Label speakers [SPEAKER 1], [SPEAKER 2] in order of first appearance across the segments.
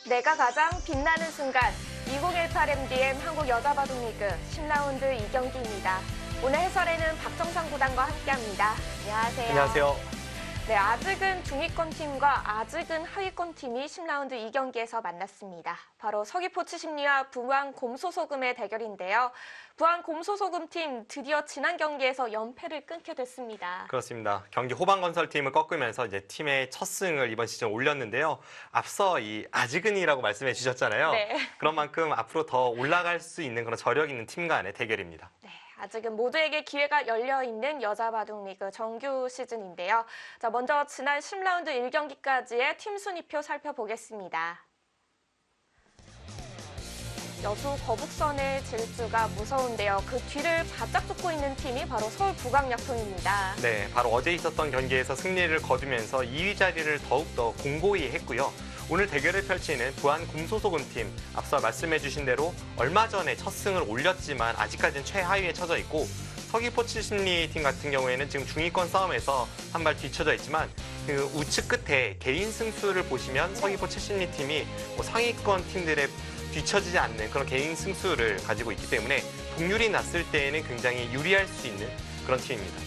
[SPEAKER 1] 내가 가장 빛나는 순간 2018 MDM 한국 여자바둑리그 10라운드 2경기입니다. 오늘 해설에는 박정상 구단과 함께합니다. 안녕하세요.
[SPEAKER 2] 안녕하세요.
[SPEAKER 1] 네, 아직은 중위권 팀과 아직은 하위권 팀이 10라운드 2경기에서 만났습니다. 바로 서귀포 칠십리와 부안 곰소소금의 대결인데요. 부안 곰소소금 팀 드디어 지난 경기에서 연패를 끊게 됐습니다.
[SPEAKER 2] 그렇습니다. 경기 호방건설팀을 꺾으면서 이제 팀의 첫 승을 이번 시즌 올렸는데요. 앞서 이 아직은이라고 말씀해 주셨잖아요.
[SPEAKER 1] 네.
[SPEAKER 2] 그런 만큼 앞으로 더 올라갈 수 있는 그런 저력 있는 팀 간의 대결입니다.
[SPEAKER 1] 네, 아직은 모두에게 기회가 열려있는 여자바둑리그 정규 시즌인데요. 자, 먼저 지난 10라운드 1경기까지의 팀 순위표 살펴보겠습니다. 여수 거북선의 질주가 무서운데요. 그 뒤를 바짝 쫓고 있는 팀이 바로 서울 부강약품입니다.
[SPEAKER 2] 네, 바로 어제 있었던 경기에서 승리를 거두면서 2위 자리를 더욱더 공고히 했고요. 오늘 대결을 펼치는 부안 곰소소금팀, 앞서 말씀해 주신 대로 얼마 전에 첫 승을 올렸지만 아직까지는 최하위에 처져 있고, 서귀포 칠십리 팀 같은 경우에는 지금 중위권 싸움에서 한 발 뒤쳐져 있지만 그 우측 끝에 개인 승수를 보시면 서귀포 칠십리 팀이 상위권 팀들의 뒤처지지 않는 그런 개인 승수를 가지고 있기 때문에 동률이 났을 때에는 굉장히 유리할 수 있는 그런 팀입니다.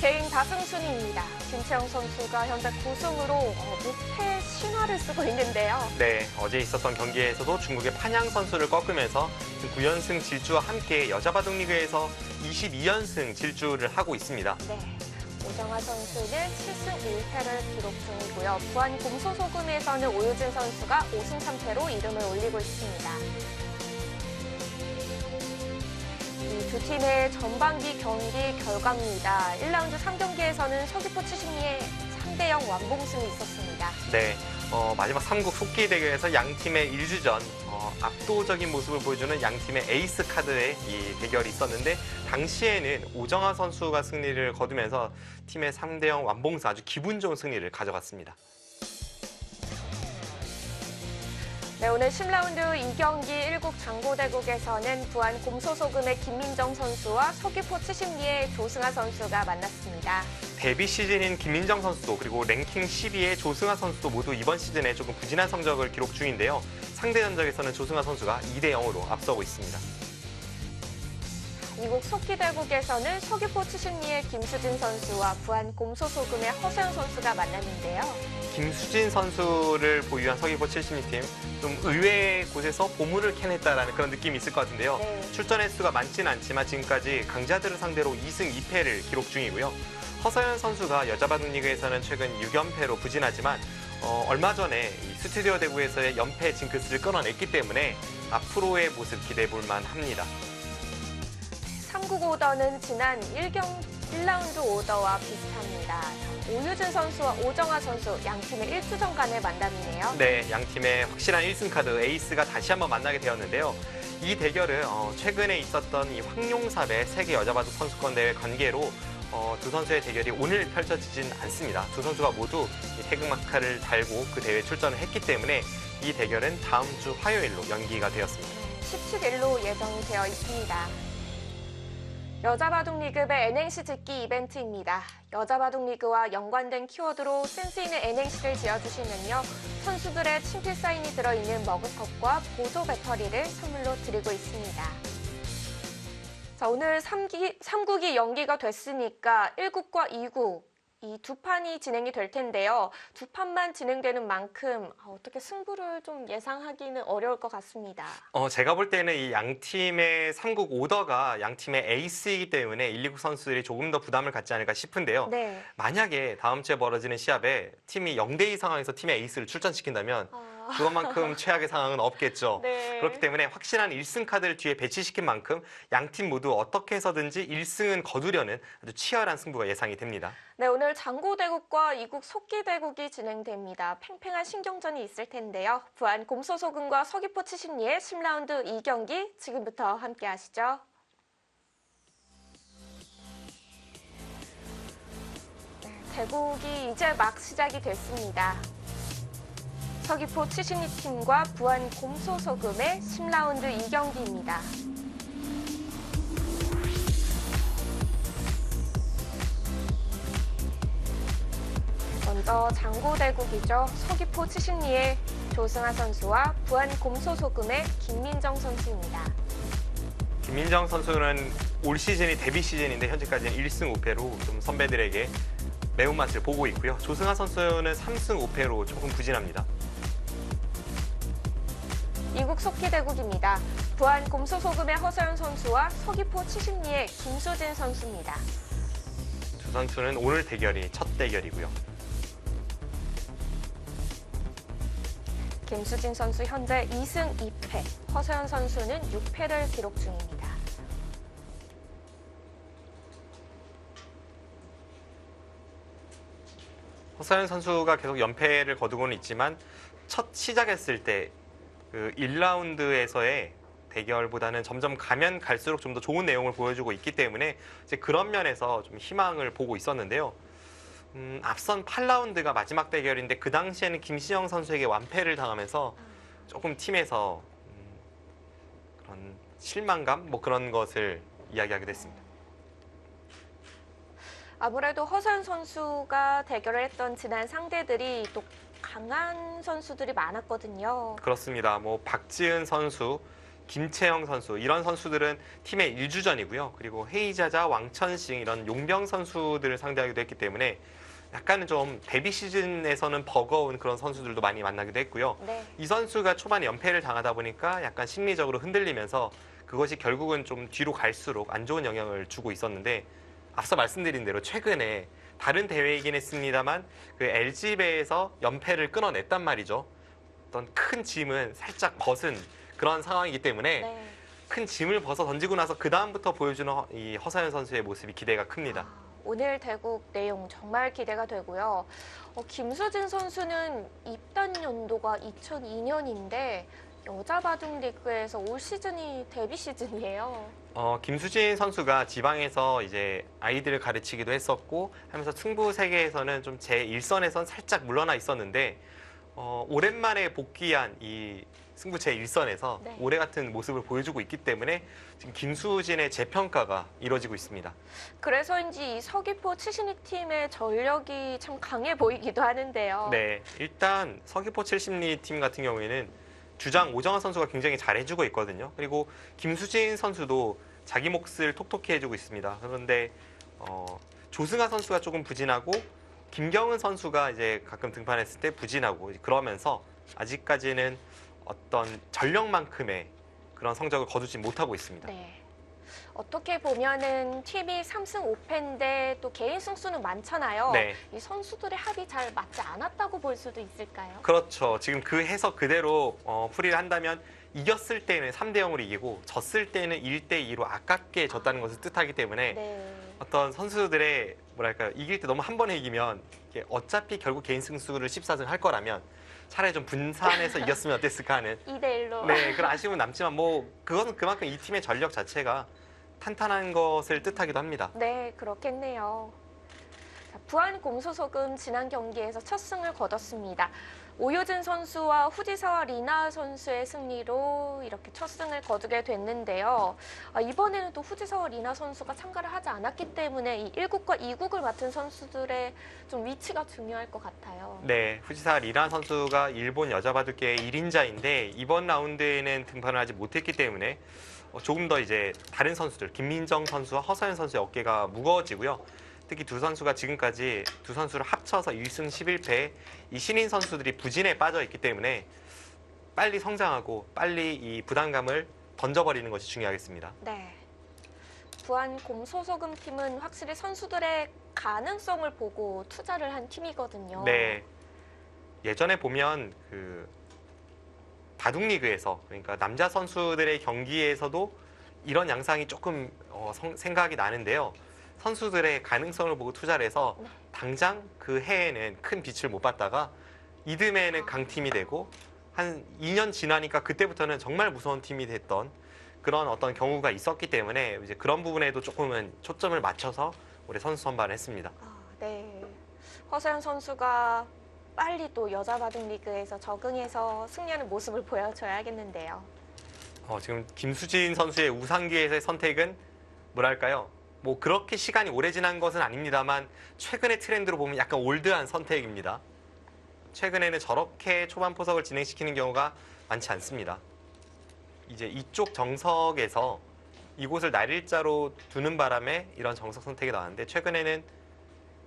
[SPEAKER 1] 개인 다승 순위입니다. 김채영 선수가 현재 9승으로 무패 신화를 쓰고 있는데요.
[SPEAKER 2] 네, 어제 있었던 경기에서도 중국의 판양 선수를 꺾으면서 9연승 질주와 함께 여자바둑리그에서 22연승 질주를 하고 있습니다.
[SPEAKER 1] 네. 오정아 선수는 7승 1패를 기록 중이고요. 부안 곰소소금에서는 오유진 선수가 5승 3패로 이름을 올리고 있습니다. 이 두 팀의 전반기 경기 결과입니다. 1라운드 3경기에서는 서귀포 칠십리의 3대0 완봉승이 있었습니다.
[SPEAKER 2] 네, 마지막 3국 속기 대결에서 양 팀의 1주전 압도적인 모습을 보여주는 양 팀의 에이스 카드의 이 대결이 있었는데, 당시에는 오정아 선수가 승리를 거두면서 팀의 3대0 완봉승, 아주 기분 좋은 승리를 가져갔습니다.
[SPEAKER 1] 네, 오늘 10라운드 2경기 1국 장고대국에서는 부안 곰소소금의 김민정 선수와 서귀포 칠십리의 조승아 선수가 만났습니다.
[SPEAKER 2] 데뷔 시즌인 김민정 선수도 그리고 랭킹 12위의 조승아 선수도 모두 이번 시즌에 조금 부진한 성적을 기록 중인데요. 상대 전적에서는 조승아 선수가 2대0으로 앞서고 있습니다.
[SPEAKER 1] 이국 속기대국에서는 서귀포 칠십리의 김수진 선수와 부안 곰소소금의 허세영 선수가 만났는데요.
[SPEAKER 2] 김수진 선수를 보유한 서귀포 칠십리 팀, 좀 의외의 곳에서 보물을 캐냈다라는 그런 느낌이 있을 것 같은데요.
[SPEAKER 1] 네.
[SPEAKER 2] 출전 횟수가 많지는 않지만 지금까지 강자들을 상대로 2승 2패를 기록 중이고요. 허서연 선수가 여자바둑리그에서는 최근 6연패로 부진하지만 얼마 전에 이 스튜디오 대구에서의 연패 징크스를 끊어냈기 때문에 앞으로의 모습 기대해 볼 만합니다.
[SPEAKER 1] 3국 오더는 지난 1라운드 오더와 비슷합니다. 오유진 선수와 오정아 선수 양 팀의 1주전 간의 만남이네요.
[SPEAKER 2] 네, 양 팀의 확실한 1승 카드 에이스가 다시 한번 만나게 되었는데요. 이 대결은 최근에 있었던 이 황룡삽의 세계 여자바둑 선수권 대회 관계로 두 선수의 대결이 오늘 펼쳐지진 않습니다. 두 선수가 모두 태극마카를 달고 그 대회에 출전을 했기 때문에 이 대결은 다음 주 화요일로 연기가 되었습니다.
[SPEAKER 1] 17일로 예정이 되어 있습니다. 여자바둑리그의 N행시 짓기 이벤트입니다. 여자바둑리그와 연관된 키워드로 센스 있는 N행시를 지어주시면요, 선수들의 친필 사인이 들어있는 머그컵과 보조 배터리를 선물로 드리고 있습니다. 자, 오늘 3국이 연기가 됐으니까 1국과 2국 이 두 판이 진행이 될 텐데요. 두 판만 진행되는 만큼 어떻게 승부를 좀 예상하기는 어려울 것 같습니다.
[SPEAKER 2] 제가 볼 때는 이 양 팀의 3국 오더가 양 팀의 에이스이기 때문에 1, 2국 선수들이 조금 더 부담을 갖지 않을까 싶은데요.
[SPEAKER 1] 네.
[SPEAKER 2] 만약에 다음 주에 벌어지는 시합에 팀이 0대2 상황에서 팀의 에이스를 출전시킨다면 그것만큼 최악의 상황은 없겠죠.
[SPEAKER 1] 네.
[SPEAKER 2] 그렇기 때문에 확실한 1승 카드를 뒤에 배치시킨 만큼 양 팀 모두 어떻게 해서든지 1승은 거두려는 아주 치열한 승부가 예상이 됩니다.
[SPEAKER 1] 네, 오늘 장고대국과 이국 속기대국이 진행됩니다. 팽팽한 신경전이 있을 텐데요. 부안 곰소소금과 서귀포 칠십리의 10라운드 2경기 지금부터 함께 하시죠. 네, 대국이 이제 막 시작이 됐습니다. 서귀포 칠십리 팀과 부안 곰소소금의 10라운드 2경기입니다. 먼저 장고대국이죠. 서귀포 치신리의 조승아 선수와 부안 곰소소금의 김민정 선수입니다.
[SPEAKER 2] 김민정 선수는 올 시즌이 데뷔 시즌인데 현재까지는 1승 5패로 좀 선배들에게 매운맛을 보고 있고요. 조승아 선수는 3승 5패로 조금 부진합니다.
[SPEAKER 1] 이국 속기대국입니다. 부안 곰소소금의 허서연 선수와 서귀포 치신리의 김수진 선수입니다.
[SPEAKER 2] 두 선수는 오늘 대결이 첫 대결이고요.
[SPEAKER 1] 김수진 선수 현재 2승 2패, 허서연 선수는 6패를 기록 중입니다.
[SPEAKER 2] 허서연 선수가 계속 연패를 거두고는 있지만 첫 시작했을 때 그 1라운드에서의 대결보다는 점점 가면 갈수록 좀 더 좋은 내용을 보여주고 있기 때문에 이제 그런 면에서 좀 희망을 보고 있었는데요. 앞선 8라운드가 마지막 대결인데 그 당시에는 김신영 선수에게 완패를 당하면서 조금 팀에서 그런 실망감 뭐 그런 것을 이야기하게 됐습니다.
[SPEAKER 1] 아무래도 허서연 선수가 대결을 했던 지난 상대들이 또 강한 선수들이 많았거든요.
[SPEAKER 2] 그렇습니다. 뭐 박지은 선수, 김채영 선수 이런 선수들은 팀의 1주전이고요. 그리고 헤이자자, 왕천싱 이런 용병 선수들을 상대하기도 했기 때문에 약간은 좀 데뷔 시즌에서는 버거운 그런 선수들도 많이 만나기도 했고요.
[SPEAKER 1] 네.
[SPEAKER 2] 이 선수가 초반에 연패를 당하다 보니까 약간 심리적으로 흔들리면서 그것이 결국은 좀 뒤로 갈수록 안 좋은 영향을 주고 있었는데 앞서 말씀드린 대로 최근에 다른 대회이긴 했습니다만 그 LG배에서 연패를 끊어냈단 말이죠. 어떤 큰 짐은 살짝 벗은 그런 상황이기 때문에
[SPEAKER 1] 네.
[SPEAKER 2] 큰 짐을 벗어 던지고 나서 그 다음부터 보여주는 이 허서연 선수의 모습이 기대가 큽니다.
[SPEAKER 1] 오늘 대국 내용 정말 기대가 되고요. 김수진 선수는 입단 연도가 2002년인데 여자 바둑 리그에서 올 시즌이 데뷔 시즌이에요.
[SPEAKER 2] 김수진 선수가 지방에서 이제 아이들을 가르치기도 했었고 하면서 승부 세계에서는 좀 제1선에선 살짝 물러나 있었는데 오랜만에 복귀한 이 승부 제1선에서
[SPEAKER 1] 네.
[SPEAKER 2] 올해 같은 모습을 보여주고 있기 때문에 지금 김수진의 재평가가 이루어지고 있습니다.
[SPEAKER 1] 그래서인지 이 서귀포 치신리 팀의 전력이 참 강해 보이기도 하는데요.
[SPEAKER 2] 네, 일단 서귀포 70리 팀 같은 경우에는 주장 오정환 선수가 굉장히 잘해주고 있거든요. 그리고 김수진 선수도 자기 몫을 톡톡히 해주고 있습니다. 그런데 조승아 선수가 조금 부진하고 김경은 선수가 이제 가끔 등판했을 때 부진하고 그러면서 아직까지는 어떤 전력만큼의 그런 성적을 거두지 못하고 있습니다.
[SPEAKER 1] 네. 어떻게 보면은 팀이 3승 5패인데 또 개인 승수는 많잖아요.
[SPEAKER 2] 네.
[SPEAKER 1] 이 선수들의 합이 잘 맞지 않았다고 볼 수도 있을까요?
[SPEAKER 2] 그렇죠. 지금 그 해석 그대로 풀이를 한다면 이겼을 때는 3대 0으로 이기고 졌을 때는 1대 2로 아깝게 졌다는 것을 뜻하기 때문에
[SPEAKER 1] 네.
[SPEAKER 2] 어떤 선수들의 뭐랄까요, 이길 때 너무 한 번에 이기면 이게 어차피 결국 개인 승수를 14승 할 거라면 차라리 좀 분산해서 이겼으면 어땠을까 하는
[SPEAKER 1] 2대 1로.
[SPEAKER 2] 네, 그런 아쉬움은 남지만 뭐 그것은 그만큼 이 팀의 전력 자체가 탄탄한 것을 뜻하기도 합니다.
[SPEAKER 1] 네, 그렇겠네요. 자, 부안 곰소소금 지난 경기에서 첫 승을 거뒀습니다. 오효진 선수와 후지사와 리나 선수의 승리로 이렇게 첫 승을 거두게 됐는데요. 이번에는 또 후지사와 리나 선수가 참가를 하지 않았기 때문에 이 1국과 2국을 맡은 선수들의 좀 위치가 중요할 것 같아요.
[SPEAKER 2] 네, 후지사 리나 선수가 일본 여자 바둑계의 1인자인데 이번 라운드에는 등판을 하지 못했기 때문에 조금 더 이제 다른 선수들, 김민정 선수와 허서연 선수의 어깨가 무거워지고요. 특히 두 선수가 지금까지 두 선수를 합쳐서 1승 11패 이 신인 선수들이 부진에 빠져 있기 때문에 빨리 성장하고 빨리 이 부담감을 던져버리는 것이 중요하겠습니다.
[SPEAKER 1] 네. 부안 곰소소금 팀은 확실히 선수들의 가능성을 보고 투자를 한 팀이거든요.
[SPEAKER 2] 네. 예전에 보면 그 바둑리그에서 그러니까 남자 선수들의 경기에서도 이런 양상이 조금 생각이 나는데요. 선수들의 가능성을 보고 투자를 해서
[SPEAKER 1] 네.
[SPEAKER 2] 당장 그 해에는 큰 빛을 못 봤다가 이듬해에는 강팀이 되고 한 2년 지나니까 그때부터는 정말 무서운 팀이 됐던 그런 어떤 경우가 있었기 때문에 이제 그런 부분에도 조금은 초점을 맞춰서 올해 선수 선발을 했습니다.
[SPEAKER 1] 네. 허서연 선수가 빨리 또 여자 바둑 리그에서 적응해서 승리하는 모습을 보여줘야겠는데요.
[SPEAKER 2] 지금 김수진 선수의 우상기에서의 선택은 뭐랄까요? 뭐 그렇게 시간이 오래 지난 것은 아닙니다만 최근의 트렌드로 보면 약간 올드한 선택입니다. 최근에는 저렇게 초반 포석을 진행시키는 경우가 많지 않습니다. 이제 이쪽 정석에서 이곳을 날일자로 두는 바람에 이런 정석 선택이 나왔는데 최근에는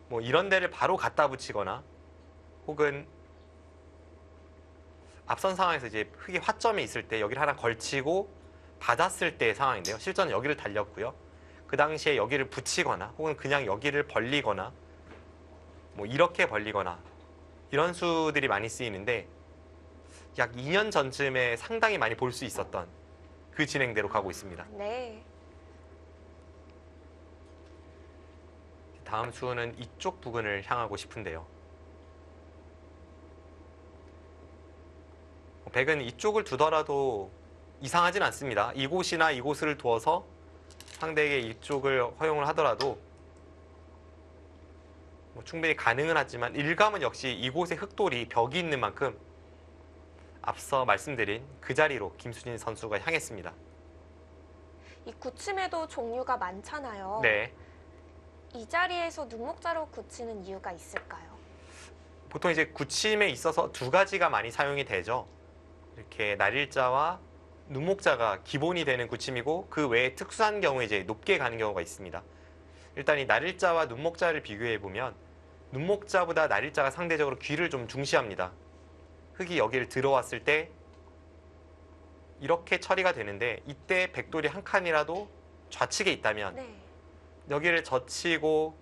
[SPEAKER 2] 뭐 이런 데를 바로 갖다 붙이거나 혹은 앞선 상황에서 이제 흙이 화점에 있을 때 여기를 하나 걸치고 받았을 때의 상황인데요. 실전은 여기를 달렸고요. 그 당시에 여기를 붙이거나 혹은 그냥 여기를 벌리거나 뭐 이렇게 벌리거나 이런 수들이 많이 쓰이는데 약 2년 전쯤에 상당히 많이 볼 수 있었던 그 진행대로 가고 있습니다.
[SPEAKER 1] 네.
[SPEAKER 2] 다음 수는 이쪽 부근을 향하고 싶은데요. 백은 이쪽을 두더라도 이상하진 않습니다. 이곳이나 이곳을 두어서 상대에게 이쪽을 허용을 하더라도 뭐 충분히 가능은 하지만 일감은 역시 이곳에 흙돌이 벽이 있는 만큼 앞서 말씀드린 그 자리로 김수진 선수가 향했습니다.
[SPEAKER 1] 이 굳힘에도 종류가 많잖아요.
[SPEAKER 2] 네.
[SPEAKER 1] 이 자리에서 눈목자로 굳히는 이유가 있을까요?
[SPEAKER 2] 보통 이제 굳힘에 있어서 두 가지가 많이 사용이 되죠. 이렇게 날일자와 눈목자가 기본이 되는 굳힘이고 그 외에 특수한 경우에 이제 높게 가는 경우가 있습니다. 일단 이 날일자와 눈목자를 비교해 보면 눈목자보다 날일자가 상대적으로 귀를 좀 중시합니다. 흙이 여기를 들어왔을 때 이렇게 처리가 되는데 이때 백돌이 한 칸이라도 좌측에 있다면
[SPEAKER 1] 네.
[SPEAKER 2] 여기를 젖히고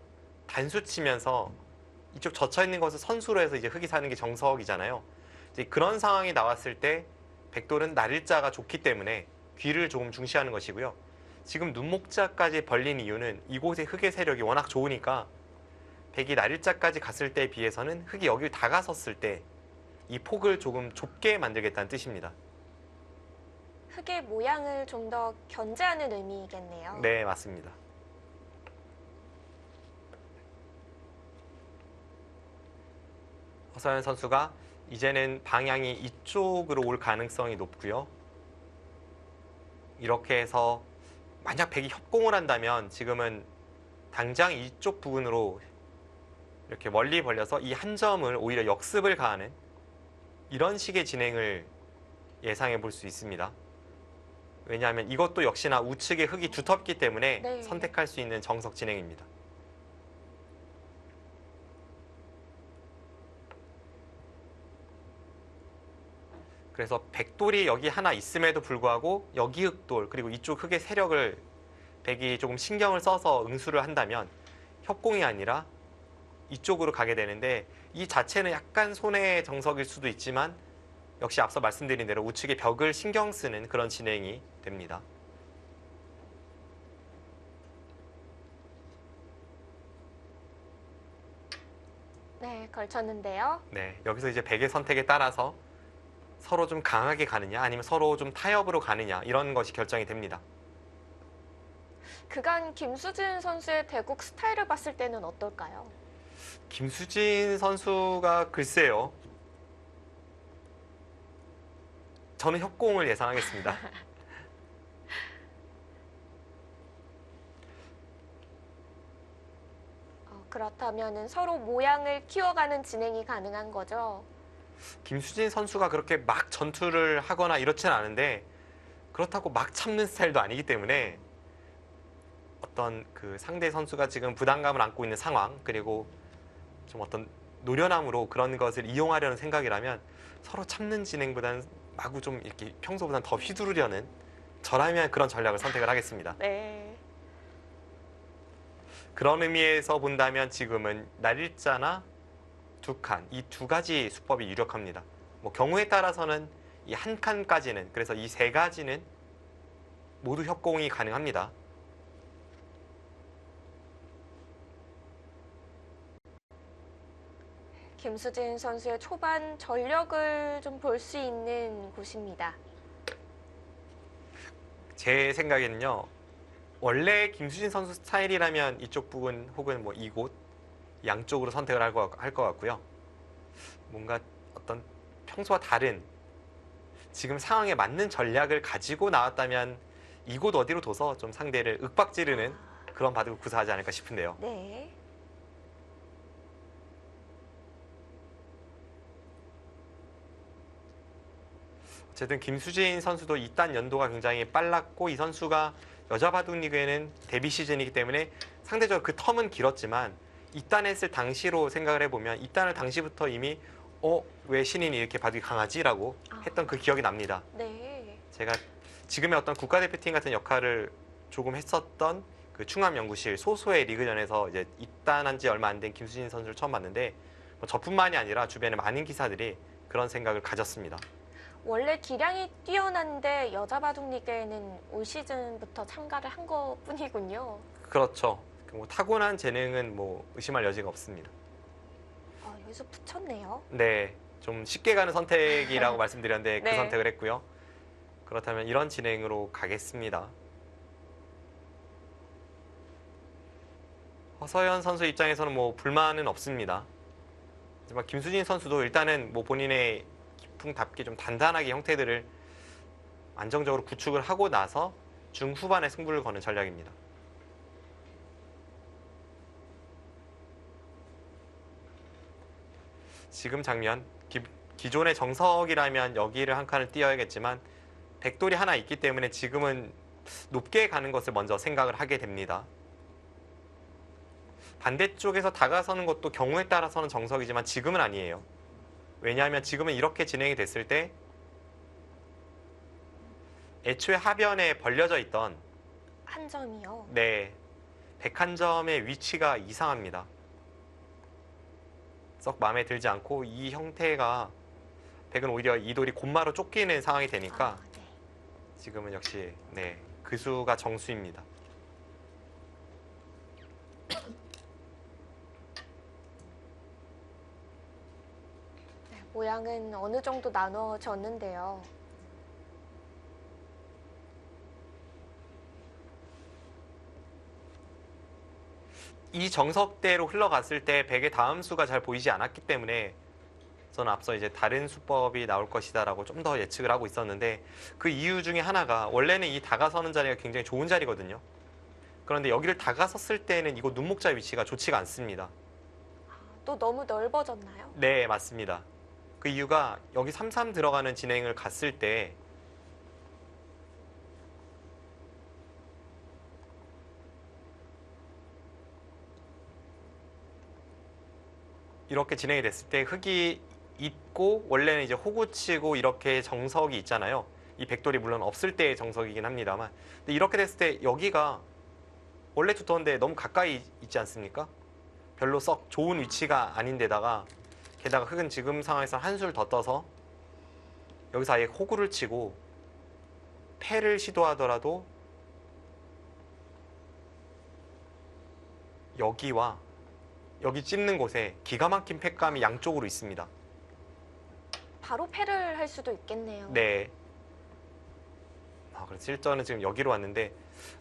[SPEAKER 2] 단수 치면서 이쪽 젖혀 있는 것을 선수로 해서 이제 흙이 사는 게 정석이잖아요. 이제 그런 상황이 나왔을 때 백돌은 날일자가 좋기 때문에 귀를 조금 중시하는 것이고요. 지금 눈목자까지 벌린 이유는 이곳의 흙의 세력이 워낙 좋으니까 백이 날일자까지 갔을 때에 비해서는 흙이 여기를 다가섰을 때 이 폭을 조금 좁게 만들겠다는 뜻입니다.
[SPEAKER 1] 흙의 모양을 좀 더 견제하는 의미이겠네요.
[SPEAKER 2] 네, 맞습니다. 허서연 선수가 이제는 방향이 이쪽으로 올 가능성이 높고요. 이렇게 해서 만약 백이 협공을 한다면 지금은 당장 이쪽 부분으로 이렇게 멀리 벌려서 이 한 점을 오히려 역습을 가하는 이런 식의 진행을 예상해 볼 수 있습니다. 왜냐하면 이것도 역시나 우측에 흙이 두텁기 때문에
[SPEAKER 1] 네.
[SPEAKER 2] 선택할 수 있는 정석 진행입니다. 그래서 백돌이 여기 하나 있음에도 불구하고 여기 흙돌 그리고 이쪽 흙의 세력을 백이 조금 신경을 써서 응수를 한다면 협공이 아니라 이쪽으로 가게 되는데 이 자체는 약간 손해의 정석일 수도 있지만 역시 앞서 말씀드린 대로 우측의 벽을 신경 쓰는 그런 진행이 됩니다.
[SPEAKER 1] 네, 걸쳤는데요.
[SPEAKER 2] 네, 여기서 이제 백의 선택에 따라서 서로 좀 강하게 가느냐 아니면 서로 좀 타협으로 가느냐 이런 것이 결정이 됩니다.
[SPEAKER 1] 그간 김수진 선수의 대국 스타일을 봤을 때는 어떨까요?
[SPEAKER 2] 김수진 선수가 글쎄요. 저는 협공을 예상하겠습니다.
[SPEAKER 1] 그렇다면 서로 모양을 키워가는 진행이 가능한 거죠.
[SPEAKER 2] 김수진 선수가 그렇게 막 전투를 하거나 이렇지는 않은데 그렇다고 막 참는 스타일도 아니기 때문에 어떤 그 상대 선수가 지금 부담감을 안고 있는 상황 그리고 좀 어떤 노련함으로 그런 것을 이용하려는 생각이라면 서로 참는 진행보다는 마구 좀 이렇게 평소보다는 더 휘두르려는 저라면 그런 전략을 선택을 하겠습니다.
[SPEAKER 1] 네.
[SPEAKER 2] 그런 의미에서 본다면 지금은 날일자나 두 칸, 이 두 가지 수법이 유력합니다. 뭐 경우에 따라서는 이 한 칸까지는 그래서 이 세 가지는 모두 협공이 가능합니다.
[SPEAKER 1] 김수진 선수의 초반 전력을 좀 볼 수 있는 곳입니다.
[SPEAKER 2] 제 생각에는요. 원래 김수진 선수 스타일이라면 이쪽 부분 혹은 뭐 이곳 양쪽으로 선택을 할 것 같고요. 뭔가 어떤 평소와 다른 지금 상황에 맞는 전략을 가지고 나왔다면 이곳 어디로 둬서 좀 상대를 윽박지르는 그런 바둑을 구사하지 않을까 싶은데요.
[SPEAKER 1] 네.
[SPEAKER 2] 어쨌든 김수진 선수도 2단 연도가 굉장히 빨랐고 이 선수가 여자 바둑 리그에는 데뷔 시즌이기 때문에 상대적으로 그 텀은 길었지만 2단 했을 당시로 생각을 해보면 2단을 당시부터 이미 왜 신인이 이렇게 바둑이 강하지라고 했던 그 기억이 납니다.
[SPEAKER 1] 네.
[SPEAKER 2] 제가 지금의 어떤 국가대표팀 같은 역할을 조금 했었던 그 충암연구실 소소의 리그전에서 이제 입단한 지 얼마 안 된 김수진 선수를 처음 봤는데 뭐 저뿐만이 아니라 주변에 많은 기사들이 그런 생각을 가졌습니다.
[SPEAKER 1] 원래 기량이 뛰어난데 여자 바둑 리그에는 올 시즌부터 참가를 한 것뿐이군요.
[SPEAKER 2] 그렇죠. 뭐 타고난 재능은 뭐 의심할 여지가 없습니다.
[SPEAKER 1] 여기서 붙였네요.
[SPEAKER 2] 네, 좀 쉽게 가는 선택이라고 말씀드렸는데 그
[SPEAKER 1] 네.
[SPEAKER 2] 선택을 했고요. 그렇다면 이런 진행으로 가겠습니다. 허서연 선수 입장에서는 뭐 불만은 없습니다. 하지만 김수진 선수도 일단은 뭐 본인의 기풍답게 좀 단단하게 형태들을 안정적으로 구축을 하고 나서 중후반에 승부를 거는 전략입니다. 지금 장면, 기존의 정석이라면 여기를 한 칸을 띄어야겠지만 백돌이 하나 있기 때문에 지금은 높게 가는 것을 먼저 생각을 하게 됩니다. 반대쪽에서 다가서는 것도 경우에 따라서는 정석이지만 지금은 아니에요. 왜냐하면 지금은 이렇게 진행이 됐을 때 애초에 하변에 벌려져 있던
[SPEAKER 1] 한 점이요.
[SPEAKER 2] 네, 101점의 위치가 이상합니다. 썩 마음에 들지 않고 이 형태가 백은 오히려 이 돌이 곤마로 쫓기는 상황이 되니까
[SPEAKER 1] 네.
[SPEAKER 2] 지금은 역시 네, 그 수가 정수입니다.
[SPEAKER 1] 네, 모양은 어느 정도 나눠졌는데요.
[SPEAKER 2] 이 정석대로 흘러갔을 때 백의 다음 수가 잘 보이지 않았기 때문에 저는 앞서 이제 다른 수법이 나올 것이다라고 좀 더 예측을 하고 있었는데 그 이유 중에 하나가 원래는 이 다가서는 자리가 굉장히 좋은 자리거든요. 그런데 여기를 다가섰을 때는 이거 눈목자 위치가 좋지가 않습니다.
[SPEAKER 1] 또 너무 넓어졌나요?
[SPEAKER 2] 네, 맞습니다. 그 이유가 여기 3-3 들어가는 진행을 갔을 때 이렇게 진행이 됐을 때 흙이 있고 원래는 이제 호구치고 이렇게 정석이 있잖아요. 이 백돌이 물론 없을 때의 정석이긴 합니다만 근데 이렇게 됐을 때 여기가 원래 두터운데 너무 가까이 있지 않습니까? 별로 썩 좋은 위치가 아닌데다가 게다가 흙은 지금 상황에서 한술 더 떠서 여기서 아예 호구를 치고 패를 시도하더라도 여기와 여기 찝는 곳에 기가 막힌 패감이 양쪽으로 있습니다.
[SPEAKER 1] 바로 패를 할 수도 있겠네요.
[SPEAKER 2] 네. 그래서 실전은 지금 여기로 왔는데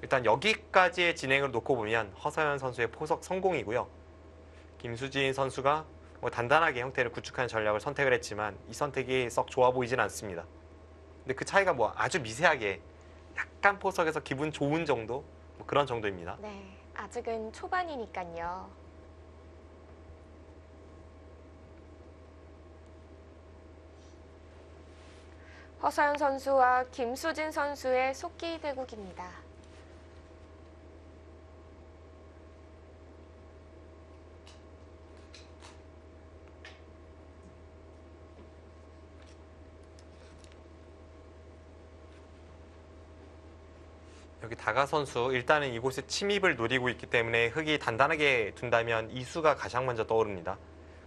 [SPEAKER 2] 일단 여기까지의 진행을 놓고 보면 허서연 선수의 포석 성공이고요. 김수진 선수가 뭐 단단하게 형태를 구축하는 전략을 선택을 했지만 이 선택이 썩 좋아 보이진 않습니다. 근데 그 차이가 뭐 아주 미세하게 약간 포석에서 기분 좋은 정도? 뭐 그런 정도입니다.
[SPEAKER 1] 네, 아직은 초반이니까요. 허서연 선수와 김수진 선수의 속기 대국입니다.
[SPEAKER 2] 여기 다가 선수 일단은 이곳에 침입을 노리고 있기 때문에 흙이 단단하게 둔다면 이수가 가장 먼저 떠오릅니다.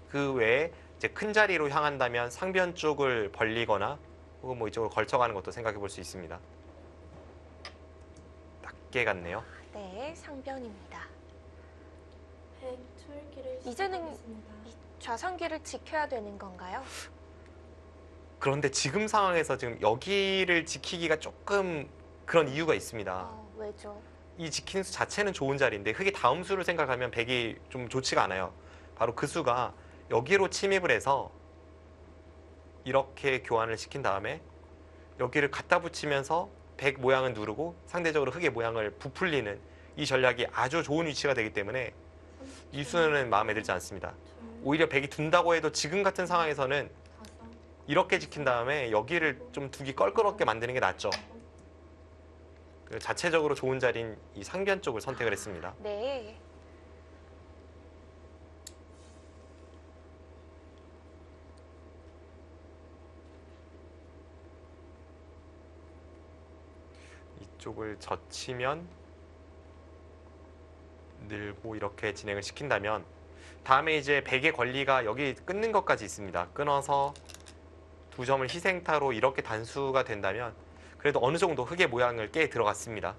[SPEAKER 2] 그 외에 이제 큰 자리로 향한다면 상변 쪽을 벌리거나 혹은 뭐 이쪽으로 걸쳐가는 것도 생각해 볼 수 있습니다. 낮게 갔네요.
[SPEAKER 1] 네, 상변입니다.
[SPEAKER 3] 초읽기를
[SPEAKER 1] 이제는
[SPEAKER 3] 시작하겠습니다.
[SPEAKER 1] 좌상귀를 지켜야 되는 건가요?
[SPEAKER 2] 그런데 지금 상황에서 지금 여기를 지키기가 조금 그런 이유가 있습니다.
[SPEAKER 1] 왜죠?
[SPEAKER 2] 이 지키는 수 자체는 좋은 자리인데 흙이 다음 수를 생각하면 백이 좀 좋지가 않아요. 바로 그 수가 여기로 침입을 해서 이렇게 교환을 시킨 다음에 여기를 갖다 붙이면서 백 모양을 누르고 상대적으로 흙의 모양을 부풀리는 이 전략이 아주 좋은 위치가 되기 때문에 이 수는 마음에 들지 않습니다. 오히려 백이 둔다고 해도 지금 같은 상황에서는 이렇게 지킨 다음에 여기를 좀 두기 껄끄럽게 만드는 게 낫죠. 그 자체적으로 좋은 자리인 이 상변 쪽을 선택을 했습니다.
[SPEAKER 1] 네.
[SPEAKER 2] 이쪽을 젖히면 늘고 이렇게 진행을 시킨다면 다음에 이제 백의 권리가 여기 끊는 것까지 있습니다. 끊어서 두 점을 희생타로 이렇게 단수가 된다면 그래도 어느 정도 흙의 모양을 깨 들어갔습니다.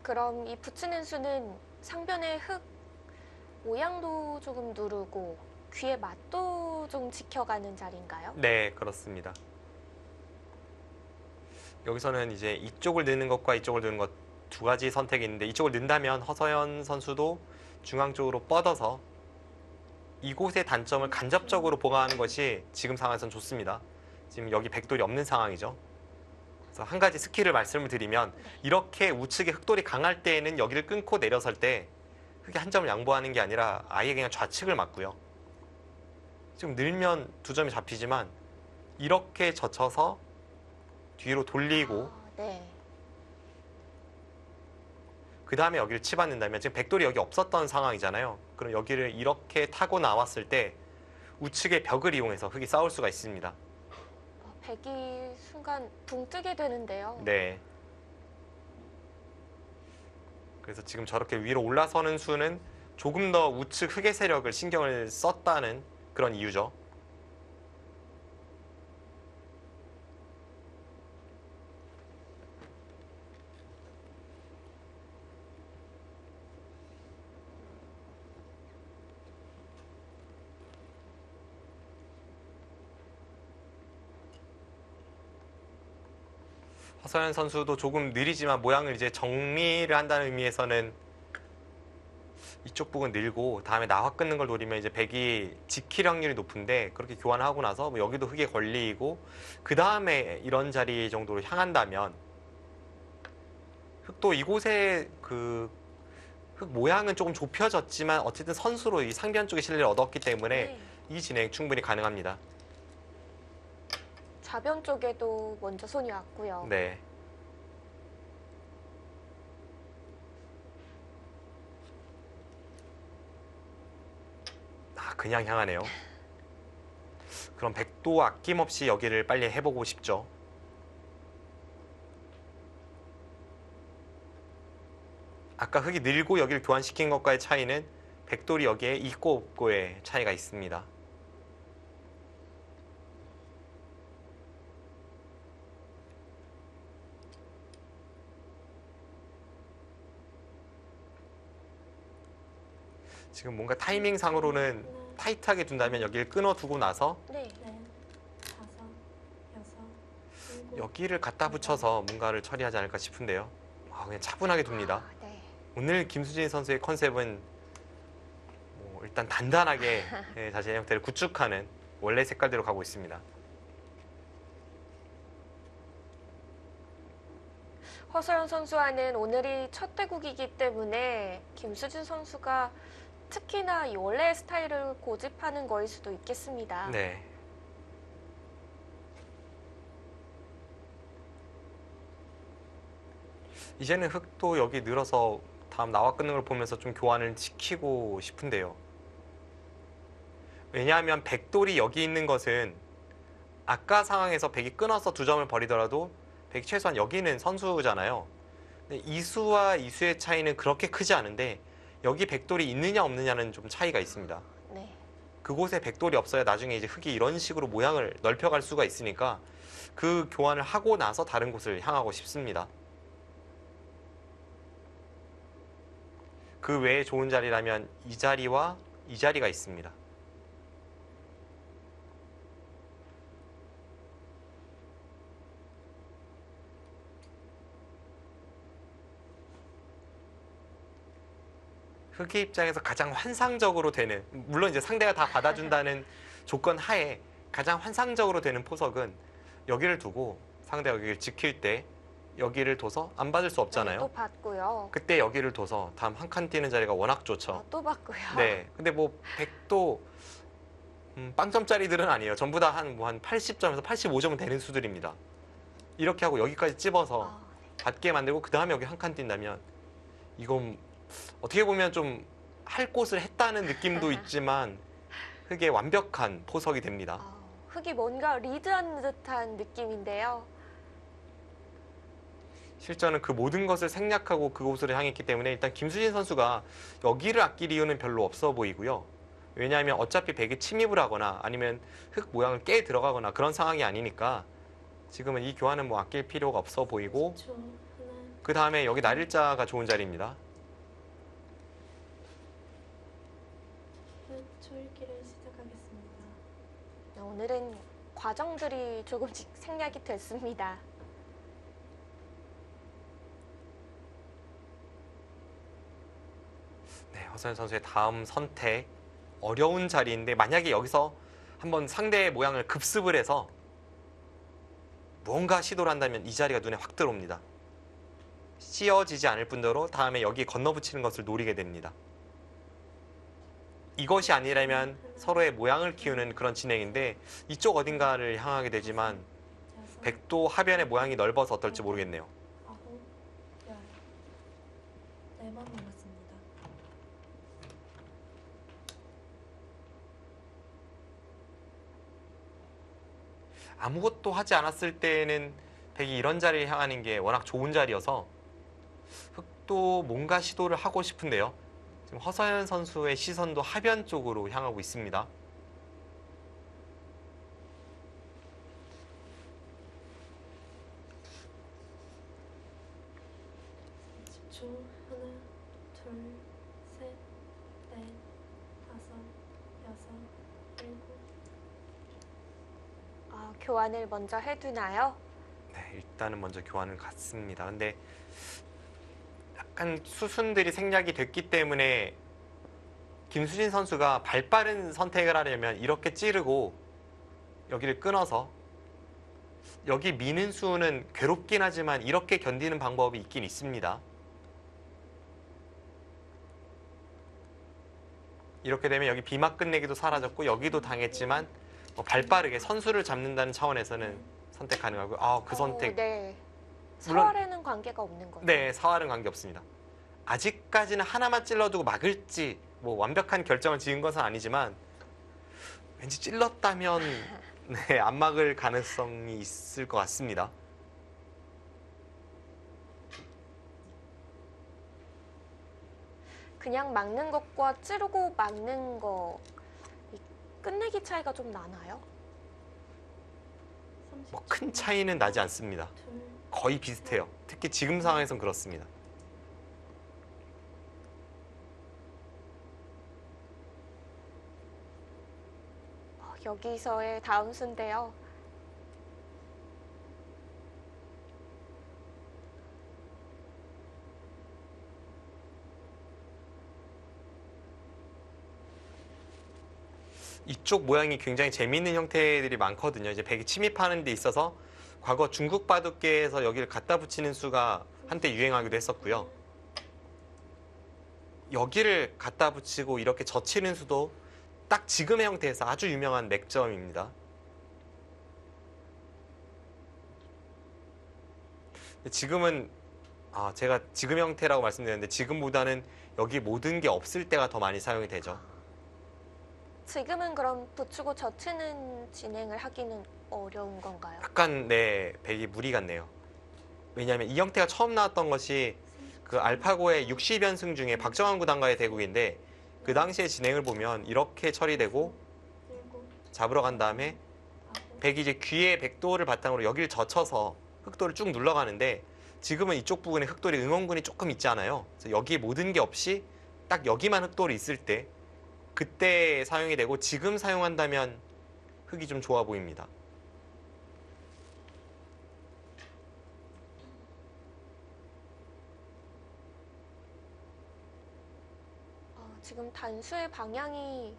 [SPEAKER 1] 그럼 이 붙이는 수는 상변의 흙 모양도 조금 누르고 귀의 맛도 좀 지켜가는 자리인가요?
[SPEAKER 2] 네, 그렇습니다. 여기서는 이제 이쪽을 넣는 것과 이쪽을 넣는 것 두 가지 선택이 있는데 이쪽을 넣는다면 허서연 선수도 중앙 쪽으로 뻗어서 이곳의 단점을 간접적으로 보강하는 것이 지금 상황에선 좋습니다. 지금 여기 백돌이 없는 상황이죠. 그래서 한 가지 스킬을 말씀을 드리면 이렇게 우측에 흑돌이 강할 때에는 여기를 끊고 내려설 때 흑이 한 점을 양보하는 게 아니라 아예 그냥 좌측을 맞고요. 지금 늘면 두 점이 잡히지만 이렇게 젖혀서 뒤로 돌리고
[SPEAKER 1] 네.
[SPEAKER 2] 그 다음에 여기를 치받는다면 지금 백돌이 여기 없었던 상황이잖아요. 그럼 여기를 이렇게 타고 나왔을 때 우측의 벽을 이용해서 흑이 싸울 수가 있습니다.
[SPEAKER 1] 백이 순간 붕 뜨게 되는데요.
[SPEAKER 2] 네. 그래서 지금 저렇게 위로 올라서는 수는 조금 더 우측 흑의 세력을 신경을 썼다는 그런 이유죠. 허서연 선수도 조금 느리지만 모양을 이제 정리를 한다는 의미에서는 이쪽 부분 늘고 다음에 나와 끊는 걸 노리면 이제 백이 지킬 확률이 높은데 그렇게 교환하고 나서 뭐 여기도 흙에 걸리고 그 다음에 이런 자리 정도로 향한다면 흙도 이곳에 그 흙 모양은 조금 좁혀졌지만 어쨌든 선수로 이 상변 쪽에 신뢰를 얻었기 때문에
[SPEAKER 1] 네.
[SPEAKER 2] 이 진행 충분히 가능합니다.
[SPEAKER 1] 좌변 쪽에도 먼저 손이 왔고요.
[SPEAKER 2] 네. 아, 그냥 향하네요. 그럼 백도 아낌없이 여기를 빨리 해보고 싶죠. 아까 흙이 늘고 여기를 교환시킨 것과의 차이는 백돌이 여기에 있고 없고의 차이가 있습니다. 지금 뭔가 타이밍상으로는 타이트하게 둔다면 여기를 끊어두고 나서
[SPEAKER 1] 네.
[SPEAKER 2] 여기를 갖다 붙여서 뭔가를 처리하지 않을까 싶은데요. 아, 그냥 차분하게 둡니다.
[SPEAKER 1] 네.
[SPEAKER 2] 오늘 김수진 선수의 컨셉은 뭐 일단 단단하게 자신의 형태를 구축하는 원래 색깔대로 가고 있습니다.
[SPEAKER 1] 허서연 선수와는 오늘이 첫 대국이기 때문에 김수진 선수가 특히나 이 원래의 스타일을 고집하는 거일 수도 있겠습니다.
[SPEAKER 2] 네. 이제는 흙도 여기 늘어서 다음 나와 끊는 걸 보면서 좀 교환을 시키고 싶은데요. 왜냐하면 백돌이 여기 있는 것은 아까 상황에서 백이 끊어서 두 점을 버리더라도 백이 최소한 여기는 선수잖아요. 근데 이수와 이수의 차이는 그렇게 크지 않은데 여기 백돌이 있느냐 없느냐는 좀 차이가 있습니다.
[SPEAKER 1] 네.
[SPEAKER 2] 그곳에 백돌이 없어야 나중에 이제 흙이 이런 식으로 모양을 넓혀갈 수가 있으니까 그 교환을 하고 나서 다른 곳을 향하고 싶습니다. 그 외에 좋은 자리라면 이 자리와 이 자리가 있습니다. 흑의 입장에서 가장 환상적으로 되는, 물론 이제 상대가 다 받아준다는 조건 하에 가장 환상적으로 되는 포석은 여기를 두고 상대가 여기를 지킬 때 여기를 둬서 안 받을 수 없잖아요.
[SPEAKER 1] 또 받고요.
[SPEAKER 2] 그때 여기를 둬서 다음 한 칸 뛰는 자리가 워낙 좋죠.
[SPEAKER 1] 또 받고요.
[SPEAKER 2] 네. 근데 뭐 100도 빵점짜리들은 아니에요. 전부 다 한 80점에서 85점은 되는 수들입니다. 이렇게 하고 여기까지 찝어서
[SPEAKER 1] 아,
[SPEAKER 2] 받게 만들고 그 다음에 여기 한 칸 뛴다면 이건 어떻게 보면 좀 할 곳을 했다는 느낌도 있지만 흙의 완벽한 포석이 됩니다.
[SPEAKER 1] 흙이 뭔가 리드하는 듯한 느낌인데요.
[SPEAKER 2] 실전은 그 모든 것을 생략하고 그곳으로 향했기 때문에 일단 김수진 선수가 여기를 아낄 이유는 별로 없어 보이고요. 왜냐하면 어차피 백에 침입을 하거나 아니면 흙 모양을 깨 들어가거나 그런 상황이 아니니까 지금은 이 교환은 뭐 아낄 필요가 없어 보이고 그 다음에 여기 날일자가 좋은 자리입니다.
[SPEAKER 3] 초읽기를 시작하겠습니다.
[SPEAKER 1] 오늘은 과정들이 조금씩 생략이 됐습니다.
[SPEAKER 2] 네, 허서연 선수의 다음 선택 어려운 자리인데 만약에 여기서 한번 상대의 모양을 급습을 해서 무언가 시도를 한다면 이 자리가 눈에 확 들어옵니다. 씌어지지 않을 뿐더러 다음에 여기 건너붙이는 것을 노리게 됩니다. 이것이 아니라면 서로의 모양을 키우는 그런 진행인데 이쪽 어딘가를 향하게 되지만 백도 하변의 모양이 넓어서 어떨지 모르겠네요.
[SPEAKER 3] 아홉, 열. 4번 남았습니다.
[SPEAKER 2] 아무것도 하지 않았을 때는 백이 이런 자리를 향하는 게 워낙 좋은 자리여서 흑도 뭔가 시도를 하고 싶은데요. 지금 허서연 선수의 시선도 하변 쪽으로 향하고 있습니다.
[SPEAKER 3] 초 하나, 둘, 셋, 넷, 다섯, 여섯, 일곱.
[SPEAKER 1] 교환을 먼저 해두나요?
[SPEAKER 2] 네, 일단은 먼저 교환을 갔습니다. 근데 약간 수순들이 생략이 됐기 때문에 김수진 선수가 발빠른 선택을 하려면 이렇게 찌르고 여기를 끊어서 여기 미는 수는 괴롭긴 하지만 이렇게 견디는 방법이 있긴 있습니다. 이렇게 되면 여기 비막 끝내기도 사라졌고 여기도 당했지만 발빠르게 선수를 잡는다는 차원에서는 선택 가능하고요. 그 선택.
[SPEAKER 1] 네.
[SPEAKER 2] 물론-
[SPEAKER 1] 서울에는 관계가 없는 거죠.
[SPEAKER 2] 네, 사활은 관계없습니다. 아직까지는 하나만 찔러두고 막을지 뭐 완벽한 결정을 지은 것은 아니지만 왠지 찔렀다면 네, 안 막을 가능성이 있을 것 같습니다.
[SPEAKER 1] 그냥 막는 것과 찌르고 막는 거 이 끝내기 차이가 좀 나나요?
[SPEAKER 2] 뭐 큰 차이는 나지 않습니다.
[SPEAKER 3] 둘,
[SPEAKER 2] 거의 비슷해요. 특히 지금 상황에선 그렇습니다.
[SPEAKER 1] 여기서의 다음 수인데요.
[SPEAKER 2] 이쪽 모양이 굉장히 재미있는 형태들이 많거든요. 이제 백이 침입하는 데 있어서 과거 중국 바둑계에서 여기를 갖다 붙이는 수가 한때 유행하기도 했었고요. 여기를 갖다 붙이고 이렇게 젖히는 수도 딱 지금의 형태에서 아주 유명한 맥점입니다. 지금은 제가 지금 형태라고 말씀드렸는데 지금보다는 여기 모든 게 없을 때가 더 많이 사용이 되죠.
[SPEAKER 1] 지금은 그럼 붙이고 젖히는 진행을 하기는 어려운 건가요?
[SPEAKER 2] 약간 백이 무리 같네요. 왜냐하면 이 형태가 처음 나왔던 것이 그 알파고의 60연승 중에 박정환 구단과의 대국인데 그 당시에 진행을 보면 이렇게 처리되고
[SPEAKER 3] 일곱,
[SPEAKER 2] 잡으러 간 다음에
[SPEAKER 3] 아홉,
[SPEAKER 2] 백이 이제 귀에 백도를 바탕으로 여기를 젖혀서 흑도를 쭉 눌러가는데 지금은 이쪽 부분에 흑돌이 응원군이 조금 있잖아요. 그래서 여기 모든 게 없이 딱 여기만 흑돌이 있을 때 그때 사용이 되고 지금 사용한다면 흑이 좀 좋아 보입니다.
[SPEAKER 1] 지금 단수의 방향이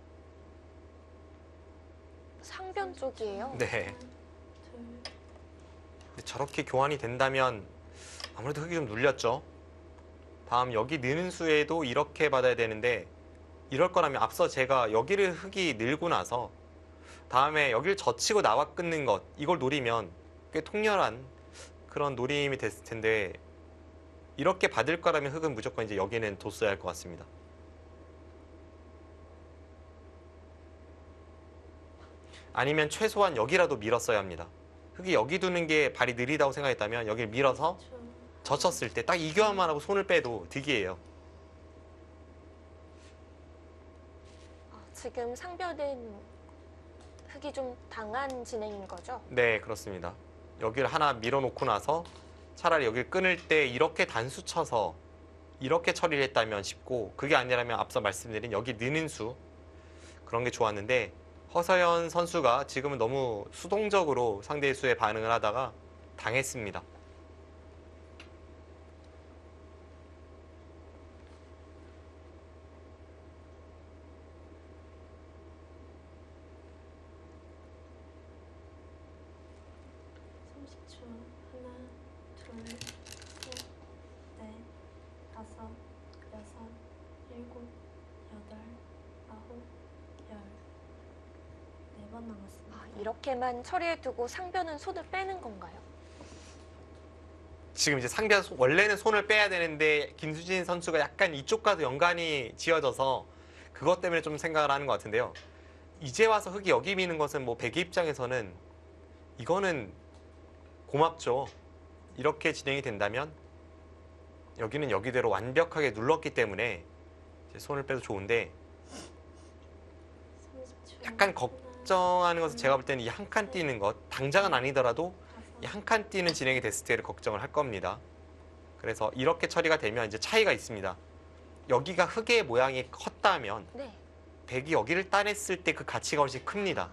[SPEAKER 1] 상변 쪽이에요.
[SPEAKER 2] 네.
[SPEAKER 3] 둘,
[SPEAKER 2] 근데 저렇게 교환이 된다면 아무래도 흙이 좀 눌렸죠. 다음 여기 느는 수에도 이렇게 받아야 되는데 이럴 거라면 앞서 제가 여기를 흙이 늘고 나서 다음에 여기를 젖히고 나와 끊는 것 이걸 노리면 꽤 통렬한 그런 노림이 됐을 텐데 이렇게 받을 거라면 흙은 무조건 이제 여기는 뒀어야 할 것 같습니다. 아니면 최소한 여기라도 밀었어야 합니다. 흙이 여기 두는 게 발이 느리다고 생각했다면 여기를 밀어서
[SPEAKER 3] 10초.
[SPEAKER 2] 젖혔을 때 딱 이 교환만 하고 손을 빼도 득이에요.
[SPEAKER 1] 지금 상변은 흙이 좀 당한 진행인 거죠?
[SPEAKER 2] 네, 그렇습니다. 여기를 하나 밀어놓고 나서 차라리 여기를 끊을 때 이렇게 단수 쳐서 이렇게 처리를 했다면 쉽고 그게 아니라면 앞서 말씀드린 여기 느는 수 그런 게 좋았는데 허서연 선수가 지금은 너무 수동적으로 상대의 수에 반응을 하다가 당했습니다.
[SPEAKER 3] 하나, 둘, 셋, 넷, 다섯, 여섯, 일곱, 여덟, 아홉, 열. 4번 남았습니다.
[SPEAKER 1] 이렇게만 처리해두고 상변은 손을 빼는 건가요?
[SPEAKER 2] 지금 이제 상대 원래는 손을 빼야 되는데 김수진 선수가 약간 이쪽과도 연관이 지어져서 그것 때문에 좀 생각을 하는 것 같은데요. 이제 와서 흙이 여기 미는 것은 뭐 백이 입장에서는 이거는 고맙죠. 이렇게 진행이 된다면 여기는 여기대로 완벽하게 눌렀기 때문에 이제 손을 빼도 좋은데
[SPEAKER 3] 30초.
[SPEAKER 2] 약간 걱정하는 것은 제가 볼 때는 이 한 칸 뛰는 것 당장은 아니더라도 이 한 칸 뛰는 진행이 됐을 때를 걱정을 할 겁니다. 그래서 이렇게 처리가 되면 이제 차이가 있습니다. 여기가 흙의 모양이 컸다면
[SPEAKER 1] 네.
[SPEAKER 2] 백이 여기를 따냈을 때 그 가치가 훨씬 큽니다.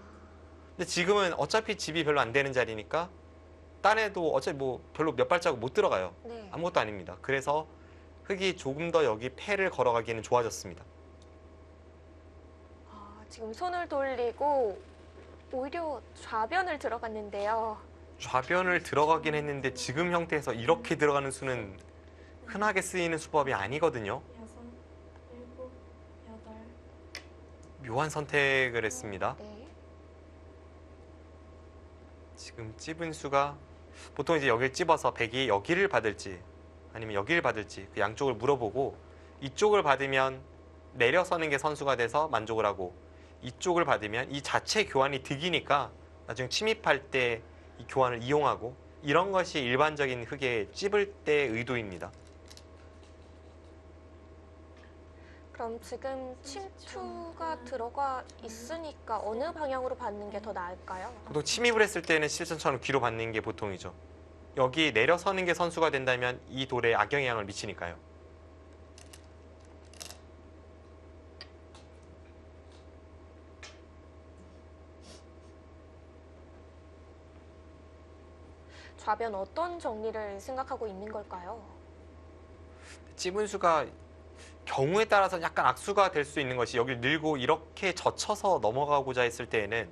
[SPEAKER 2] 근데 지금은 어차피 집이 별로 안 되는 자리니까 따내도 어차피 뭐 별로 몇 발자국 못 들어가요.
[SPEAKER 1] 네.
[SPEAKER 2] 아무것도 아닙니다. 그래서 흙이 조금 더 여기 패를 걸어가기는 좋아졌습니다.
[SPEAKER 1] 지금 손을 돌리고 오히려 좌변을 들어갔는데요.
[SPEAKER 2] 좌변을 들어가긴 했는데 지금 형태에서 이렇게 들어가는 수는 흔하게 쓰이는 수법이 아니거든요.
[SPEAKER 3] 6, 7, 8.
[SPEAKER 2] 묘한 선택을 했습니다.
[SPEAKER 1] 네.
[SPEAKER 2] 지금 찝은 수가 보통 이제 여기를 찝어서 백이 여기를 받을지 아니면 여기를 받을지 그 양쪽을 물어보고 이쪽을 받으면 내려서는 게 선수가 돼서 만족을 하고 이쪽을 받으면 이 자체 교환이 득이니까 나중에 침입할 때 이 교환을 이용하고 이런 것이 일반적인 흙의 찝을 때 의도입니다.
[SPEAKER 1] 그럼 지금 침투가 들어가 있으니까 어느 방향으로 받는 게 더 나을까요?
[SPEAKER 2] 보통 침입을 했을 때는 실전처럼 뒤로 받는 게 보통이죠. 여기 내려서는 게 선수가 된다면 이 돌에 악영향을 미치니까요.
[SPEAKER 1] 좌변 어떤 정리를 생각하고 있는 걸까요?
[SPEAKER 2] 찝은 수가 경우에 따라서 약간 악수가 될 수 있는 것이 여기를 늘고 이렇게 젖혀서 넘어가고자 했을 때에는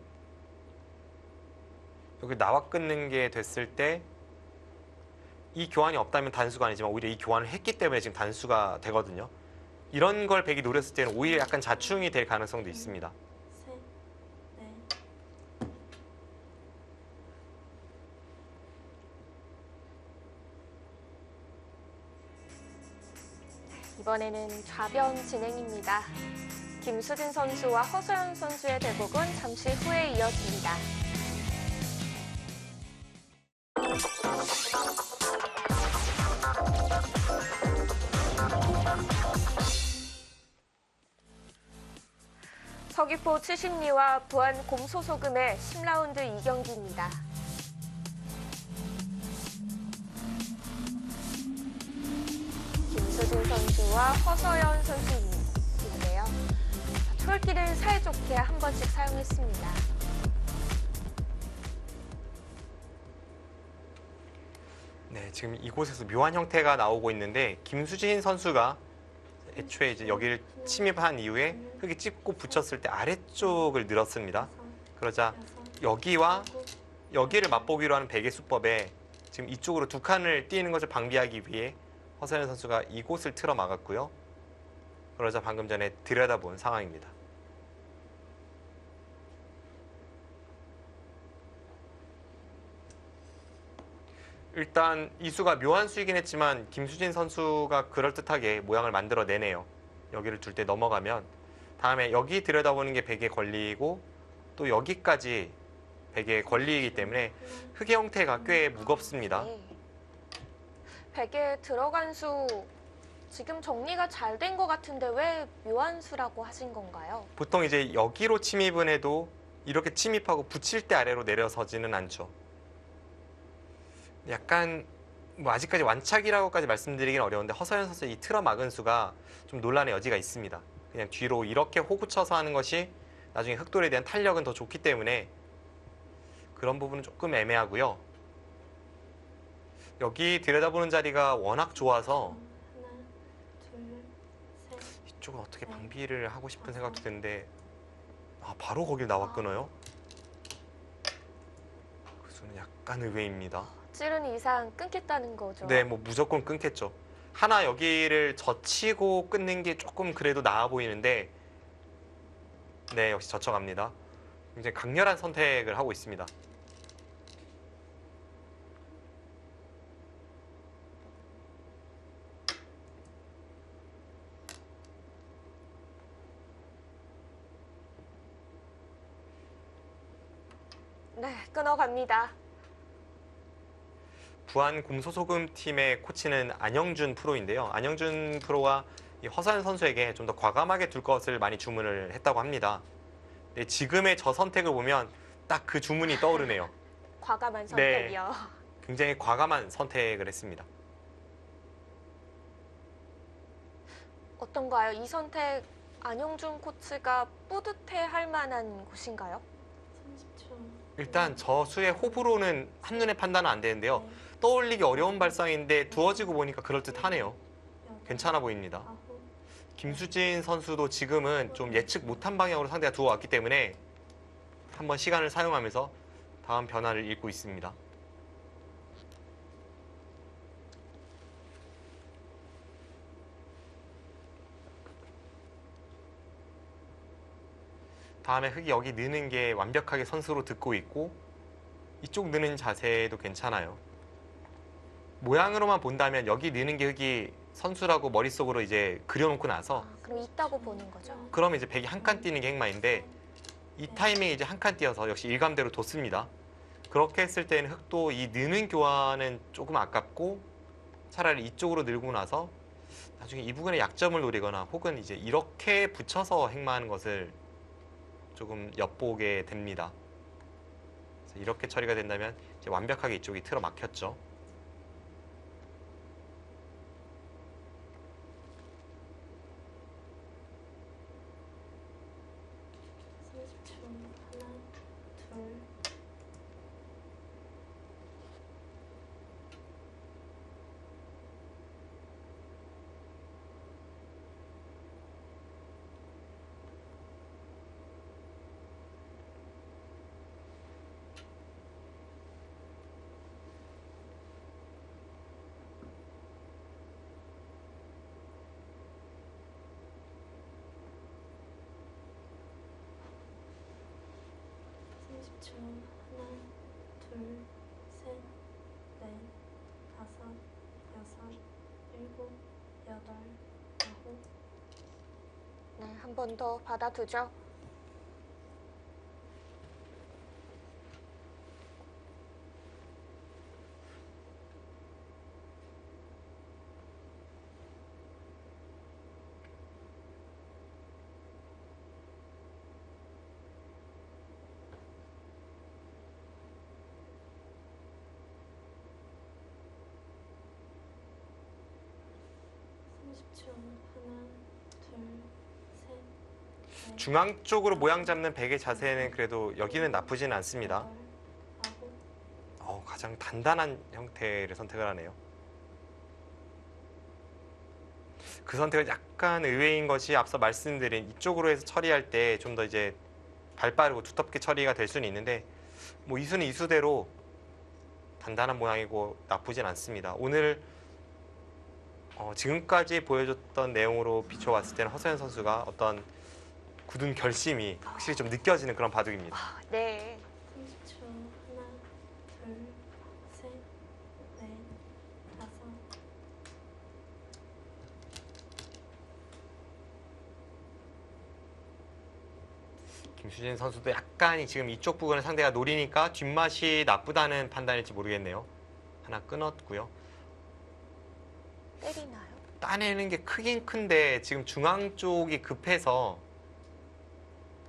[SPEAKER 2] 여기 나와 끊는 게 됐을 때 이 교환이 없다면 단수가 아니지만 오히려 이 교환을 했기 때문에 지금 단수가 되거든요. 이런 걸 백이 노렸을 때는 오히려 약간 자충이 될 가능성도 있습니다.
[SPEAKER 3] 셋, 넷.
[SPEAKER 1] 이번에는 좌변 진행입니다. 김수진 선수와 허서연 선수의 대국은 잠시 후에 이어집니다. 서귀포 칠십리와 부안 곰소소금의 10라운드 2경기입니다. 김수진 선수와 허서연 선수인데요. 초읽기를 사이좋게 한 번씩 사용했습니다.
[SPEAKER 2] 네, 지금 이곳에서 묘한 형태가 나오고 있는데 김수진 선수가 애초에 이제 여기를 침입한 이후에 흙이 찝고 붙였을 때 아래쪽을 늘었습니다. 그러자 여기와 여기를 맛보기로 하는 백의 수법에 지금 이쪽으로 두 칸을 띄는 것을 방비하기 위해 허서연 선수가 이곳을 틀어 막았고요. 그러자 방금 전에 들여다본 상황입니다. 일단 이 수가 묘한 수이긴 했지만 김수진 선수가 그럴듯하게 모양을 만들어내네요. 여기를 둘 때 넘어가면 다음에 여기 들여다보는 게 베개에 걸리고 또 여기까지 베개에 걸리기 때문에 흙의 형태가 꽤 무겁습니다.
[SPEAKER 1] 네. 베개에 들어간 수 지금 정리가 잘 된 것 같은데 왜 묘한 수라고 하신 건가요?
[SPEAKER 2] 보통 이제 여기로 침입은 해도 이렇게 침입하고 붙일 때 아래로 내려서지는 않죠. 약간 뭐 아직까지 완착이라고까지 말씀드리긴 어려운데 허서연 선수의 이 틀어 막은 수가 좀 논란의 여지가 있습니다. 그냥 뒤로 이렇게 호구 쳐서 하는 것이 나중에 흑돌에 대한 탄력은 더 좋기 때문에 그런 부분은 조금 애매하고요. 여기 들여다보는 자리가 워낙 좋아서
[SPEAKER 3] 하나, 둘, 셋,
[SPEAKER 2] 이쪽은 어떻게 방비를 하고 싶은 생각도 드는데 바로 거길 나와 끊어요? 그 수는 약간 의외입니다.
[SPEAKER 1] 찌른 이상 끊겠다는 거죠.
[SPEAKER 2] 네, 뭐 무조건 끊겠죠. 하나 여기를 젖히고 끊는 게 조금 그래도 나아 보이는데 네, 역시 젖혀갑니다. 굉장히 강렬한 선택을 하고 있습니다.
[SPEAKER 1] 네, 끊어갑니다.
[SPEAKER 2] 부안 곰소소금 팀의 코치는 안영준 프로인데요. 안영준 프로가 이 허서연 선수에게 좀 더 과감하게 둘 것을 많이 주문을 했다고 합니다. 네, 지금의 저 선택을 보면 딱 그 주문이 떠오르네요.
[SPEAKER 1] 과감한 선택이요.
[SPEAKER 2] 굉장히 과감한 선택을 했습니다.
[SPEAKER 1] 어떤가요? 이 선택 안영준 코치가 뿌듯해할 만한 곳인가요?
[SPEAKER 3] 30초.
[SPEAKER 2] 일단 저 수의 호불호는 한눈에 판단은 안 되는데요. 떠올리기 어려운 발상인데 두어지고 보니까 그럴듯하네요. 괜찮아 보입니다.
[SPEAKER 3] 아홉,
[SPEAKER 2] 김수진 선수도 지금은 좀 예측 못한 방향으로 상대가 두어왔기 때문에 한번 시간을 사용하면서 다음 변화를 읽고 있습니다. 다음에 흙이 여기 느는 게 완벽하게 선수로 듣고 있고 이쪽 느는 자세도 괜찮아요. 모양으로만 본다면 여기 느는 게 흙이 선수라고 머릿속으로 이제 그려놓고 나서
[SPEAKER 1] 그럼 있다고 보는 거죠.
[SPEAKER 2] 그러면 이제 백이 한 칸 뛰는 게 행마인데 이 타이밍에 이제 한 칸 뛰어서 역시 일감대로 뒀습니다. 그렇게 했을 때는 흙도 이 느는 교환은 조금 아깝고 차라리 이쪽으로 늘고 나서 나중에 이 부분에 약점을 노리거나 혹은 이제 이렇게 붙여서 행마하는 것을 조금 엿보게 됩니다. 그래서 이렇게 처리가 된다면 이제 완벽하게 이쪽이 틀어 막혔죠.
[SPEAKER 3] 하나, 둘, 하나, 둘, 셋, 넷, 다섯, 여섯, 일곱, 여덟, 아홉.
[SPEAKER 1] 네, 한 번 더 받아두죠.
[SPEAKER 3] 하나, 둘, 셋, 넷,
[SPEAKER 2] 중앙 쪽으로 모양 잡는 백의 자세는 그래도 여기는 나쁘지는 않습니다.
[SPEAKER 3] 여덟, 아홉.
[SPEAKER 2] 가장 단단한 형태를 선택을 하네요. 그 선택은 약간 의외인 것이 앞서 말씀드린 이쪽으로 해서 처리할 때 좀 더 이제 발 빠르고 두텁게 처리가 될 수는 있는데 뭐 이수는 이수대로 단단한 모양이고 나쁘진 않습니다. 오늘 지금까지 보여줬던 내용으로 비춰봤을 때는 허서연 선수가 어떤 굳은 결심이 확실히 좀 느껴지는 그런 바둑입니다.
[SPEAKER 1] 네.
[SPEAKER 3] 30초. 하나, 둘, 셋, 넷, 다섯.
[SPEAKER 2] 김수진 선수도 약간 지금 이쪽 부분을 상대가 노리니까 뒷맛이 나쁘다는 판단일지 모르겠네요. 하나 끊었고요.
[SPEAKER 1] 때리나요?
[SPEAKER 2] 따내는 게 크긴 큰데 지금 중앙 쪽이 급해서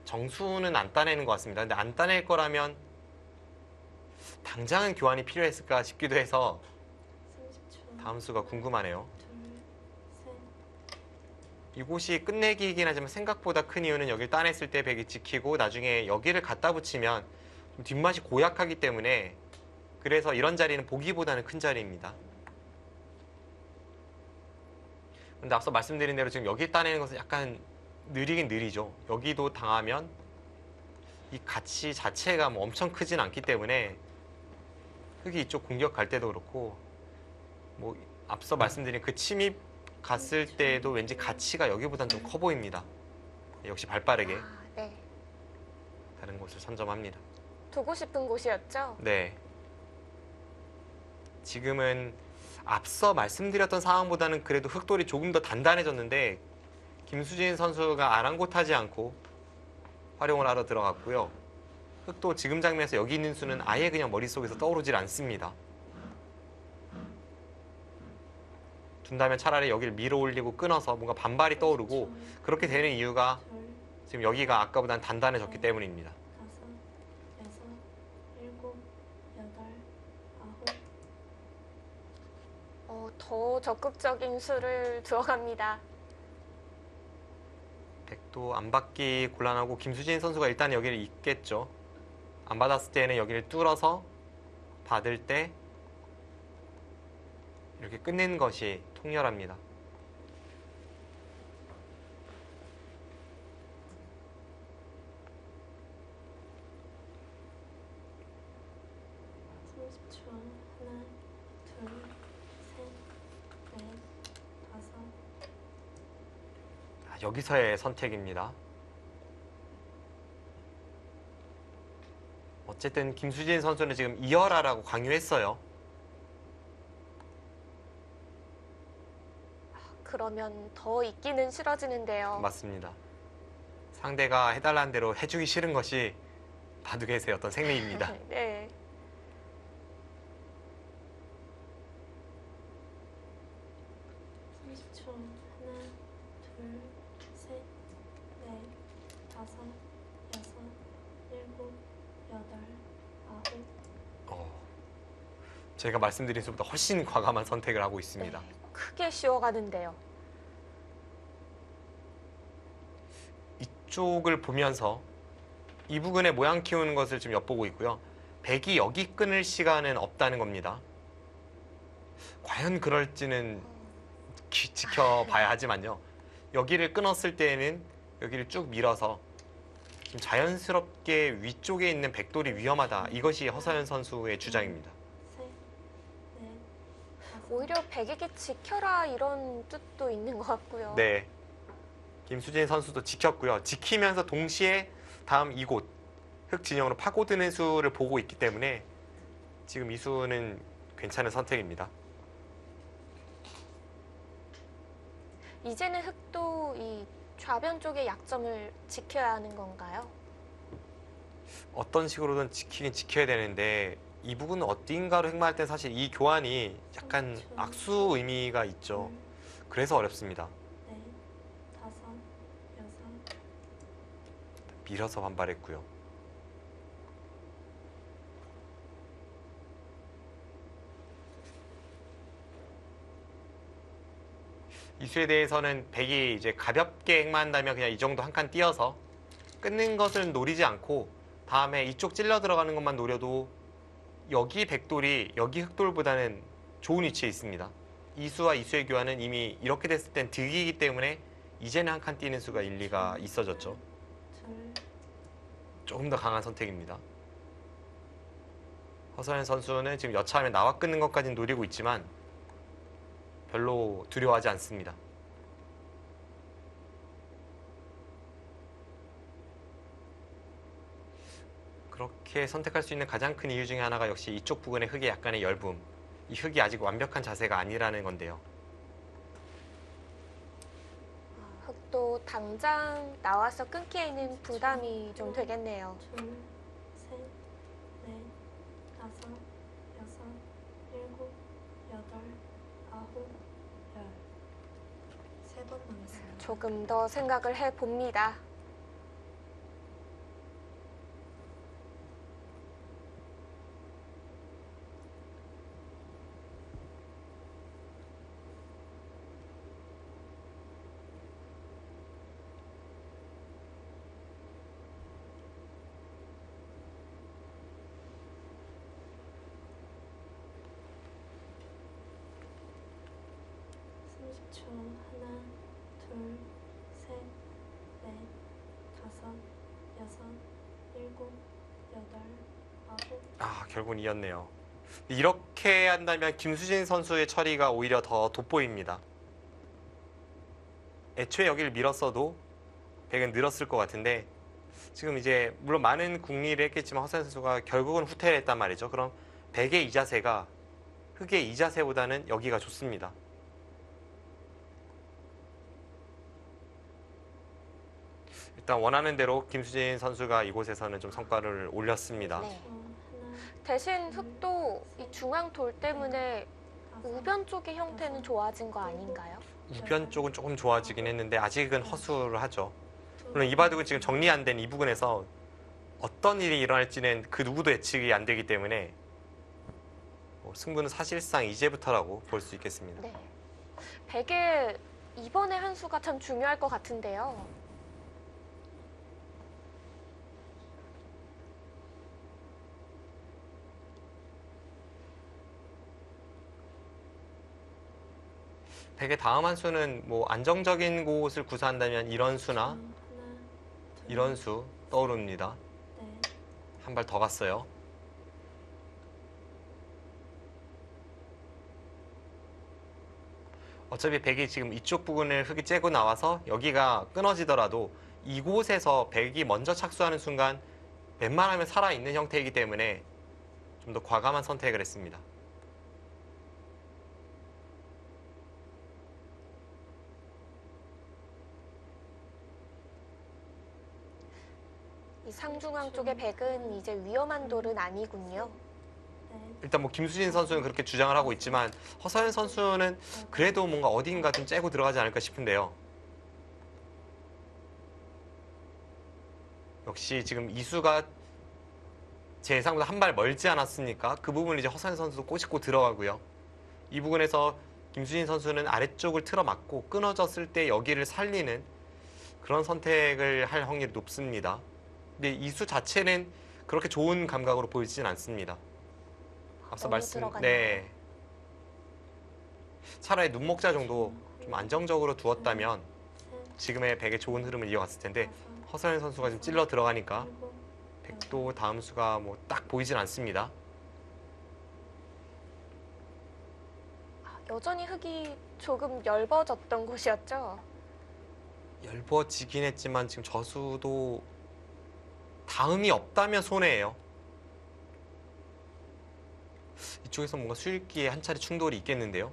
[SPEAKER 2] 정수는 안 따내는 것 같습니다. 근데 안 따낼 거라면 당장은 교환이 필요했을까 싶기도 해서
[SPEAKER 3] 30초.
[SPEAKER 2] 다음 수가 궁금하네요.
[SPEAKER 3] 둘, 셋.
[SPEAKER 2] 이곳이 끝내기이긴 하지만 생각보다 큰 이유는 여기를 따냈을 때 백이 지키고 나중에 여기를 갖다 붙이면 좀 뒷맛이 고약하기 때문에 그래서 이런 자리는 보기보다는 큰 자리입니다. 근데 앞서 말씀드린 대로 지금 여기 따내는 것은 약간 느리긴 느리죠. 여기도 당하면 이 가치 자체가 뭐 엄청 크진 않기 때문에 흙이 이쪽 공격 갈 때도 그렇고 뭐 앞서 말씀드린 그 침입 갔을 때에도 왠지 가치가 여기보단 좀 커 보입니다. 역시 발빠르게
[SPEAKER 1] 네.
[SPEAKER 2] 다른 곳을 선점합니다.
[SPEAKER 1] 두고 싶은 곳이었죠?
[SPEAKER 2] 네. 지금은 앞서 말씀드렸던 상황보다는 그래도 흑돌이 조금 더 단단해졌는데 김수진 선수가 아랑곳하지 않고 활용을 하러 들어갔고요. 흑도 지금 장면에서 여기 있는 수는 아예 그냥 머릿속에서 떠오르질 않습니다. 둔다면 차라리 여기를 밀어 올리고 끊어서 뭔가 반발이 떠오르고 그렇게 되는 이유가
[SPEAKER 3] 둘,
[SPEAKER 2] 지금 여기가 아까보단 단단해졌기 때문입니다.
[SPEAKER 3] 다섯, 여섯, 일곱, 여덟, 아홉.
[SPEAKER 1] 더 적극적인 수를 들어갑니다.
[SPEAKER 2] 백도 안 받기 곤란하고 김수진 선수가 일단 여기를 잇겠죠. 안 받았을 때는 여기를 뚫어서 받을 때 이렇게 끝내는 것이 통렬합니다.
[SPEAKER 3] 삼십 초. 하나, 둘, 셋, 넷, 다섯.
[SPEAKER 2] 여기서의 선택입니다. 어쨌든 김수진 선수는 지금 이어라라고 강요했어요.
[SPEAKER 1] 그러면 더 있기는 싫어지는데요.
[SPEAKER 2] 맞습니다. 상대가 해달라는 대로 해주기 싫은 것이 바둑에서의 어떤 생리입니다.
[SPEAKER 1] 네.
[SPEAKER 3] 삼십 초. 하나, 둘, 셋, 넷, 다섯, 여섯, 일곱, 여덟, 아홉.
[SPEAKER 2] 제가 말씀드린 수보다 훨씬 과감한 선택을 하고 있습니다.
[SPEAKER 1] 네. 크게 쉬어가는데요.
[SPEAKER 2] 이쪽을 보면서 이 부근에 모양 키우는 것을 좀 엿보고 있고요. 백이 여기 끊을 시간은 없다는 겁니다. 과연 그럴지는 지켜봐야 하지만요. 여기를 끊었을 때에는 여기를 쭉 밀어서 좀 자연스럽게 위쪽에 있는 백돌이 위험하다. 이것이 허서연 선수의 주장입니다.
[SPEAKER 3] 셋, 넷, 다섯.
[SPEAKER 1] 오히려 백에게 지켜라 이런 뜻도 있는 것 같고요.
[SPEAKER 2] 네. 김수진 선수도 지켰고요. 지키면서 동시에 다음 이곳 흑 진영으로 파고드는 수를 보고 있기 때문에 지금 이 수는 괜찮은 선택입니다.
[SPEAKER 1] 이제는 흑도 이 좌변 쪽의 약점을 지켜야 하는 건가요?
[SPEAKER 2] 어떤 식으로든 지키긴 지켜야 되는데 이 부분은 어딘가로 획마할 때 사실 이 교환이 약간 악수 의미가 있죠. 그래서 어렵습니다.
[SPEAKER 3] 넷, 다섯, 여섯.
[SPEAKER 2] 밀어서 반발했고요. 이 수에 대해서는 백이 이제 가볍게 행마한다면 그냥 이 정도 한 칸 띄어서 끊는 것을 노리지 않고 다음에 이쪽 찔러 들어가는 것만 노려도 여기 백돌이 여기 흑돌보다는 좋은 위치에 있습니다. 이 수와 이 수의 교환은 이미 이렇게 됐을 땐 득이기 때문에 이제는 한 칸 띄는 수가 일리가 있어졌죠.
[SPEAKER 3] 둘,
[SPEAKER 2] 조금 더 강한 선택입니다. 허서연 선수는 지금 여차하면 나와 끊는 것까지는 노리고 있지만 별로 두려워하지 않습니다. 그렇게 선택할 수 있는 가장 큰 이유 중에 하나가 역시 이쪽 부근의 흙의 약간의 열붐. 이 흙이 아직 완벽한 자세가 아니라는 건데요.
[SPEAKER 1] 흙도 당장 나와서 끊기에는 부담이 좀 되겠네요.
[SPEAKER 3] 둘, 셋, 넷, 다섯, 여섯, 일곱, 여덟, 아홉, 열. 3번 남았습니다.
[SPEAKER 1] 조금 더 생각을 해봅니다.
[SPEAKER 3] 초 하나, 둘, 셋, 넷, 다섯, 여섯, 일곱, 여덟, 아홉.
[SPEAKER 2] 결국은 이겼네요. 이렇게 한다면 김수진 선수의 처리가 오히려 더 돋보입니다. 애초에 여기를 밀었어도 100은 늘었을 것 같은데 지금 이제 물론 많은 궁리를 했겠지만 허서연 선수가 결국은 후퇴를 했단 말이죠. 그럼 100의 이 자세가 흑의 이 자세보다는 여기가 좋습니다. 일단 원하는 대로 김수진 선수가 이곳에서는 좀 성과를 올렸습니다.
[SPEAKER 1] 네.
[SPEAKER 3] 하나,
[SPEAKER 1] 대신 흙도 이 중앙 돌 때문에
[SPEAKER 3] 다섯,
[SPEAKER 1] 우변 쪽의 형태는 좋아진 거 아닌가요?
[SPEAKER 2] 우변 쪽은 조금 좋아지긴 했는데 아직은 허술을 하죠.
[SPEAKER 3] 둘,
[SPEAKER 2] 물론 이 바둑은 지금 정리 안 된 이 부분에서 어떤 일이 일어날지는 그 누구도 예측이 안 되기 때문에 승부는 사실상 이제부터라고 볼 수 있겠습니다.
[SPEAKER 1] 네. 100의 이번의 한 수가 참 중요할 것 같은데요.
[SPEAKER 2] 백의 다음 한 수는 뭐 안정적인 곳을 구사한다면 이런 수나
[SPEAKER 3] 하나, 둘,
[SPEAKER 2] 이런 수 떠오릅니다.
[SPEAKER 3] 넷,
[SPEAKER 2] 한 발 더 갔어요. 어차피 백이 지금 이쪽 부분을 흙이 째고 나와서 여기가 끊어지더라도 이곳에서 백이 먼저 착수하는 순간 웬만하면 살아있는 형태이기 때문에 좀 더 과감한 선택을 했습니다.
[SPEAKER 1] 이 상중앙 쪽의 100은 이제 위험한 돌은 아니군요.
[SPEAKER 3] 넷,
[SPEAKER 2] 일단 뭐 김수진 선수는 그렇게 주장을 하고 있지만 허서연 선수는 그래도 뭔가 어딘가 좀 째고 들어가지 않을까 싶은데요. 역시 지금 이수가 제 예상보다 한 발 멀지 않았습니까? 그 부분을 이제 허서연 선수도 꼬집고 들어가고요. 이 부분에서 김수진 선수는 아래쪽을 틀어막고 끊어졌을 때 여기를 살리는 그런 선택을 할 확률이 높습니다. 근데 이수 자체는 그렇게 좋은 감각으로 보이진 않습니다. 앞서
[SPEAKER 1] 너무 들어갔나요?
[SPEAKER 2] 네. 차라리 눈목자 정도 좀 안정적으로 두었다면
[SPEAKER 3] 셋,
[SPEAKER 2] 지금의 백의 좋은 흐름을 이어갔을 텐데
[SPEAKER 3] 다섯,
[SPEAKER 2] 허서연 선수가 지금 찔러 들어가니까
[SPEAKER 3] 일곱,
[SPEAKER 2] 백도 다음 수가 뭐 딱 보이진 않습니다.
[SPEAKER 1] 여전히 흙이 조금 엷어졌던 곳이었죠.
[SPEAKER 2] 얇아지긴 했지만 지금 저수도 다음이 없다면 손해예요. 이쪽에서 뭔가 수익기에 한 차례 충돌이 있겠는데요.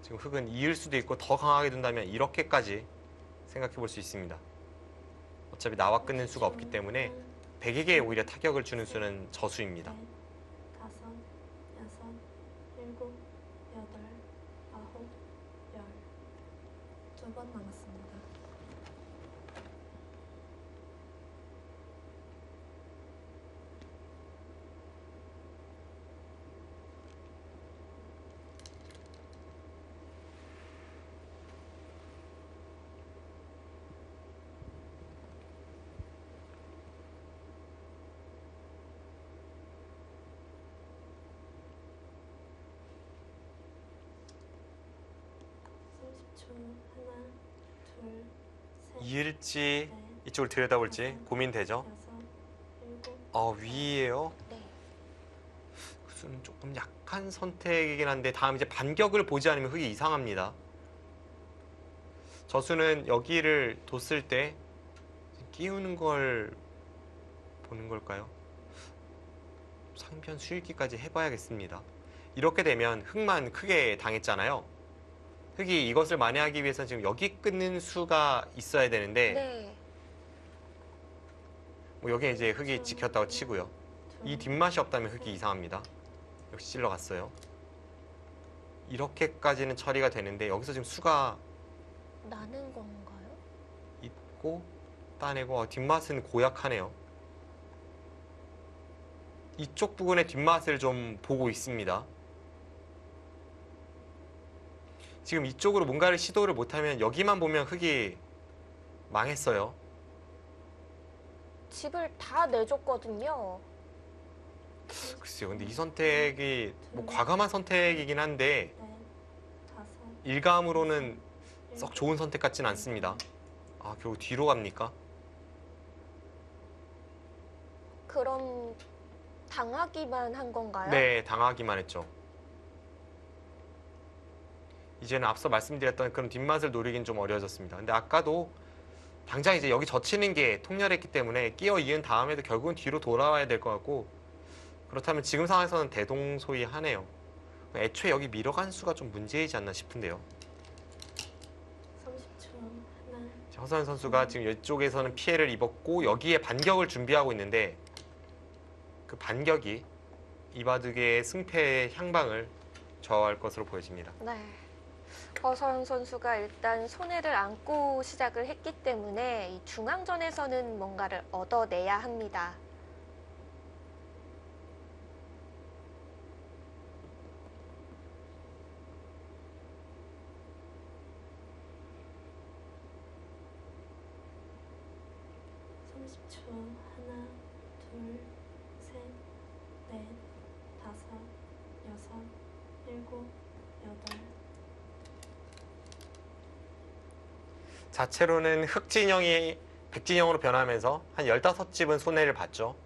[SPEAKER 2] 지금 흙은 이을 수도 있고 더 강하게 둔다면 이렇게까지 생각해 볼 수 있습니다. 어차피 나와 끊는 수가 없기 때문에 백에게 오히려 타격을 주는 수는 저수입니다.
[SPEAKER 3] 넷, 다섯, 여섯, 일곱, 여덟, 아홉, 열. 2번 남았습니다. 초 하나, 둘, 셋,
[SPEAKER 2] 이을지
[SPEAKER 3] 넷,
[SPEAKER 2] 이쪽을 들여다볼지 고민되죠.
[SPEAKER 3] 여섯, 일곱,
[SPEAKER 2] 위에요.
[SPEAKER 1] 네.
[SPEAKER 2] 수는 조금 약한 선택이긴 한데 다음 이제 반격을 보지 않으면 흙이 이상합니다. 저수는 여기를 뒀을 때 끼우는 걸 보는 걸까요? 상변 수일기까지 해봐야겠습니다. 이렇게 되면 흙만 크게 당했잖아요. 흙이 이것을 만회하기 위해서 지금 여기 끊는 수가 있어야 되는데
[SPEAKER 1] 네.
[SPEAKER 2] 뭐 여기 이제 흙이 지켰다고 치고요. 이 뒷맛이 없다면 흙이 이상합니다. 역시 찔러갔어요. 이렇게까지는 처리가 되는데 여기서 지금 수가
[SPEAKER 1] 나는 건가요?
[SPEAKER 2] 있고 따내고 뒷맛은 고약하네요. 이쪽 부분의 뒷맛을 좀 보고 있습니다. 지금 이쪽으로 뭔가를 시도를 못하면 여기만 보면 흙이 망했어요.
[SPEAKER 1] 집을 다 내줬거든요.
[SPEAKER 2] 글쎄요. 근데 이 선택이 뭐 과감한 선택이긴 한데
[SPEAKER 3] 넷, 다섯,
[SPEAKER 2] 일감으로는 썩 좋은 선택 같진 않습니다. 아, 결국 뒤로 갑니까?
[SPEAKER 1] 그럼 당하기만 한 건가요?
[SPEAKER 2] 네, 당하기만 했죠. 이제는 앞서 말씀드렸던 그런 뒷맛을 노리긴 좀 어려워졌습니다. 근데 아까도 당장 이제 여기 젖히는 게 통렬했기 때문에 끼어 이은 다음에도 결국은 뒤로 돌아와야 될 것 같고, 그렇다면 지금 상황에서는 대동소이하네요. 애초에 여기 밀어간 수가 좀 문제이지 않나 싶은데요.
[SPEAKER 3] 30초. 하나,
[SPEAKER 2] 허선 선수가 지금 이쪽에서는 피해를 입었고 여기에 반격을 준비하고 있는데 그 반격이 이바둑의 승패의 향방을 좌우할 것으로 보여집니다.
[SPEAKER 1] 네. 허서영 선수가 일단 손해를 안고 시작을 했기 때문에 이 중앙전에서는 뭔가를 얻어내야 합니다.
[SPEAKER 3] 초. 하나, 둘, 셋, 넷, 다섯, 여섯, 일곱, 여덟.
[SPEAKER 2] 자체로는 흑진영이 백진영으로 변하면서 한 15집은 손해를 봤죠.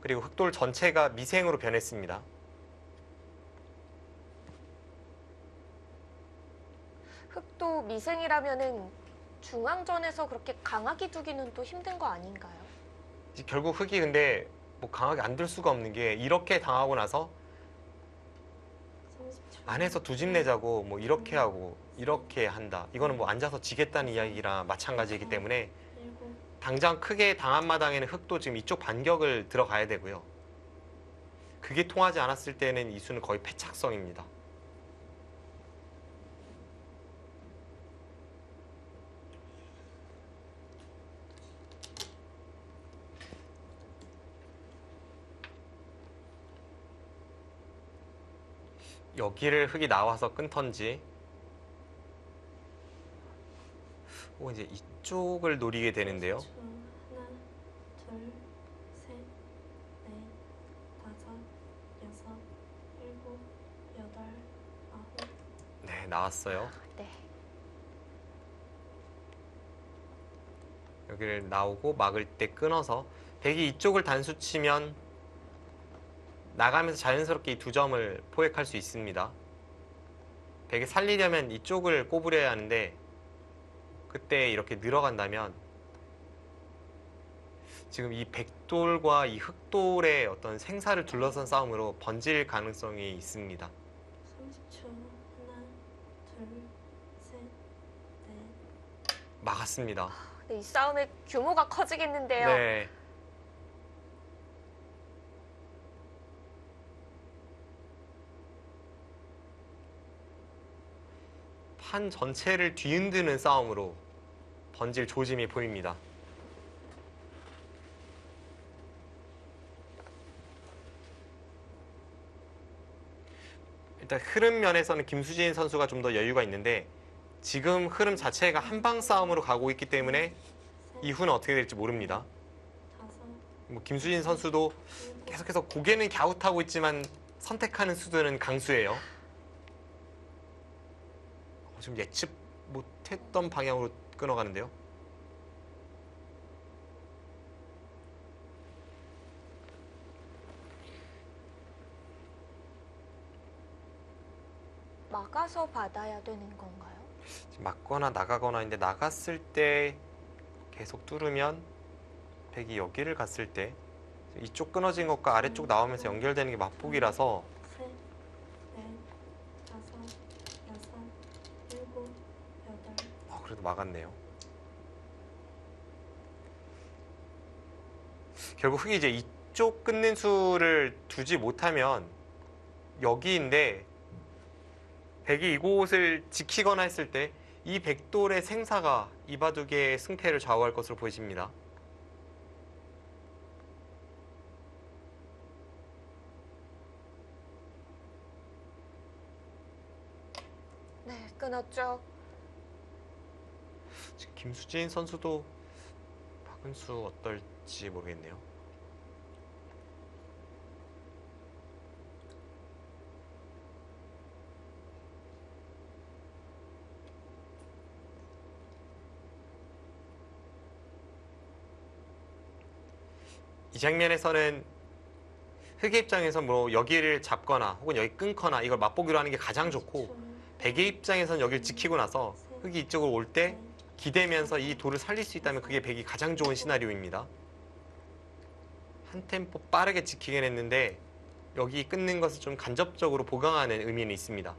[SPEAKER 2] 그리고 흑돌 전체가 미생으로 변했습니다.
[SPEAKER 1] 흑도 미생이라면은 중앙전에서 그렇게 강하게 두기는 또 힘든 거 아닌가요?
[SPEAKER 2] 결국 흑이 근데 뭐 강하게 안 들 수가 없는 게 이렇게 당하고 나서
[SPEAKER 3] 30초.
[SPEAKER 2] 안에서 두 집 내자고 뭐 이렇게 하고 이렇게 한다. 이거는 뭐 앉아서 지겠다는 이야기랑 마찬가지이기 때문에
[SPEAKER 3] 일곱,
[SPEAKER 2] 당장 크게 당한 마당에는 흑도 지금 이쪽 반격을 들어가야 되고요. 그게 통하지 않았을 때는 이 수는 거의 패착성입니다. 여기를 흑이 나와서 끊던지 혹은 이제 이쪽을 노리게 되는데요.
[SPEAKER 3] 30초. 하나, 둘, 셋, 넷, 다섯, 여섯, 일곱, 여덟, 아홉.
[SPEAKER 2] 네, 나왔어요.
[SPEAKER 1] 네.
[SPEAKER 2] 여기를 나오고 막을 때 끊어서 백이 이쪽을 단수 치면 나가면서 자연스럽게 이 두 점을 포획할 수 있습니다. 백이 살리려면 이쪽을 꼬부려야 하는데 그때 이렇게 늘어간다면 지금 이 백돌과 이 흑돌의 어떤 생사를 둘러싼 싸움으로 번질 가능성이 있습니다.
[SPEAKER 3] 30초. 하나, 둘, 셋, 넷.
[SPEAKER 2] 막았습니다.
[SPEAKER 1] 네, 이 싸움의 규모가 커지겠는데요.
[SPEAKER 2] 네. 판 전체를 뒤흔드는 싸움으로 번질 조짐이 보입니다. 일단 흐름 면에서는 김수진 선수가 좀 더 여유가 있는데 지금 흐름 자체가 한방 싸움으로 가고 있기 때문에 이후는 어떻게 될지 모릅니다.
[SPEAKER 3] 다섯,
[SPEAKER 2] 뭐 김수진 선수도
[SPEAKER 3] 일곱,
[SPEAKER 2] 계속해서 고개는 갸웃하고 있지만 선택하는 수들은 강수예요. 지금 예측 못했던 방향으로 끊어가는데요.
[SPEAKER 1] 뚫어서 받아야 되는 건가요?
[SPEAKER 2] 맞거나 나가거나 인데 나갔을 때 계속 뚫으면 백이 여기를 갔을 때 이쪽 끊어진 것과 아래쪽 나오면서 연결되는 게 맞복이라서
[SPEAKER 3] 셋, 넷, 다섯, 여섯, 일곱, 여덟.
[SPEAKER 2] 그래도 막았네요. 결국 흙이 이제 이쪽 끊는 수를 두지 못하면 여기인데 백이 이곳을 지키거나 했을 때 이 백돌의 생사가 이 바둑의 승패를 좌우할 것으로 보여집니다.
[SPEAKER 1] 네, 끊었죠.
[SPEAKER 2] 지금 김수진 선수도 박은수 어떨지 모르겠네요. 이 장면에서는 흑의 입장에서 뭐 여기를 잡거나 혹은 여기 끊거나 이걸 맛보기로 하는 게 가장 좋고, 백의 입장에서는 여기를 지키고 나서 흑이 이쪽으로 올 때 기대면서 이 돌을 살릴 수 있다면 그게 백이 가장 좋은 시나리오입니다. 한 템포 빠르게 지키긴 했는데 여기 끊는 것을 좀 간접적으로 보강하는 의미는 있습니다.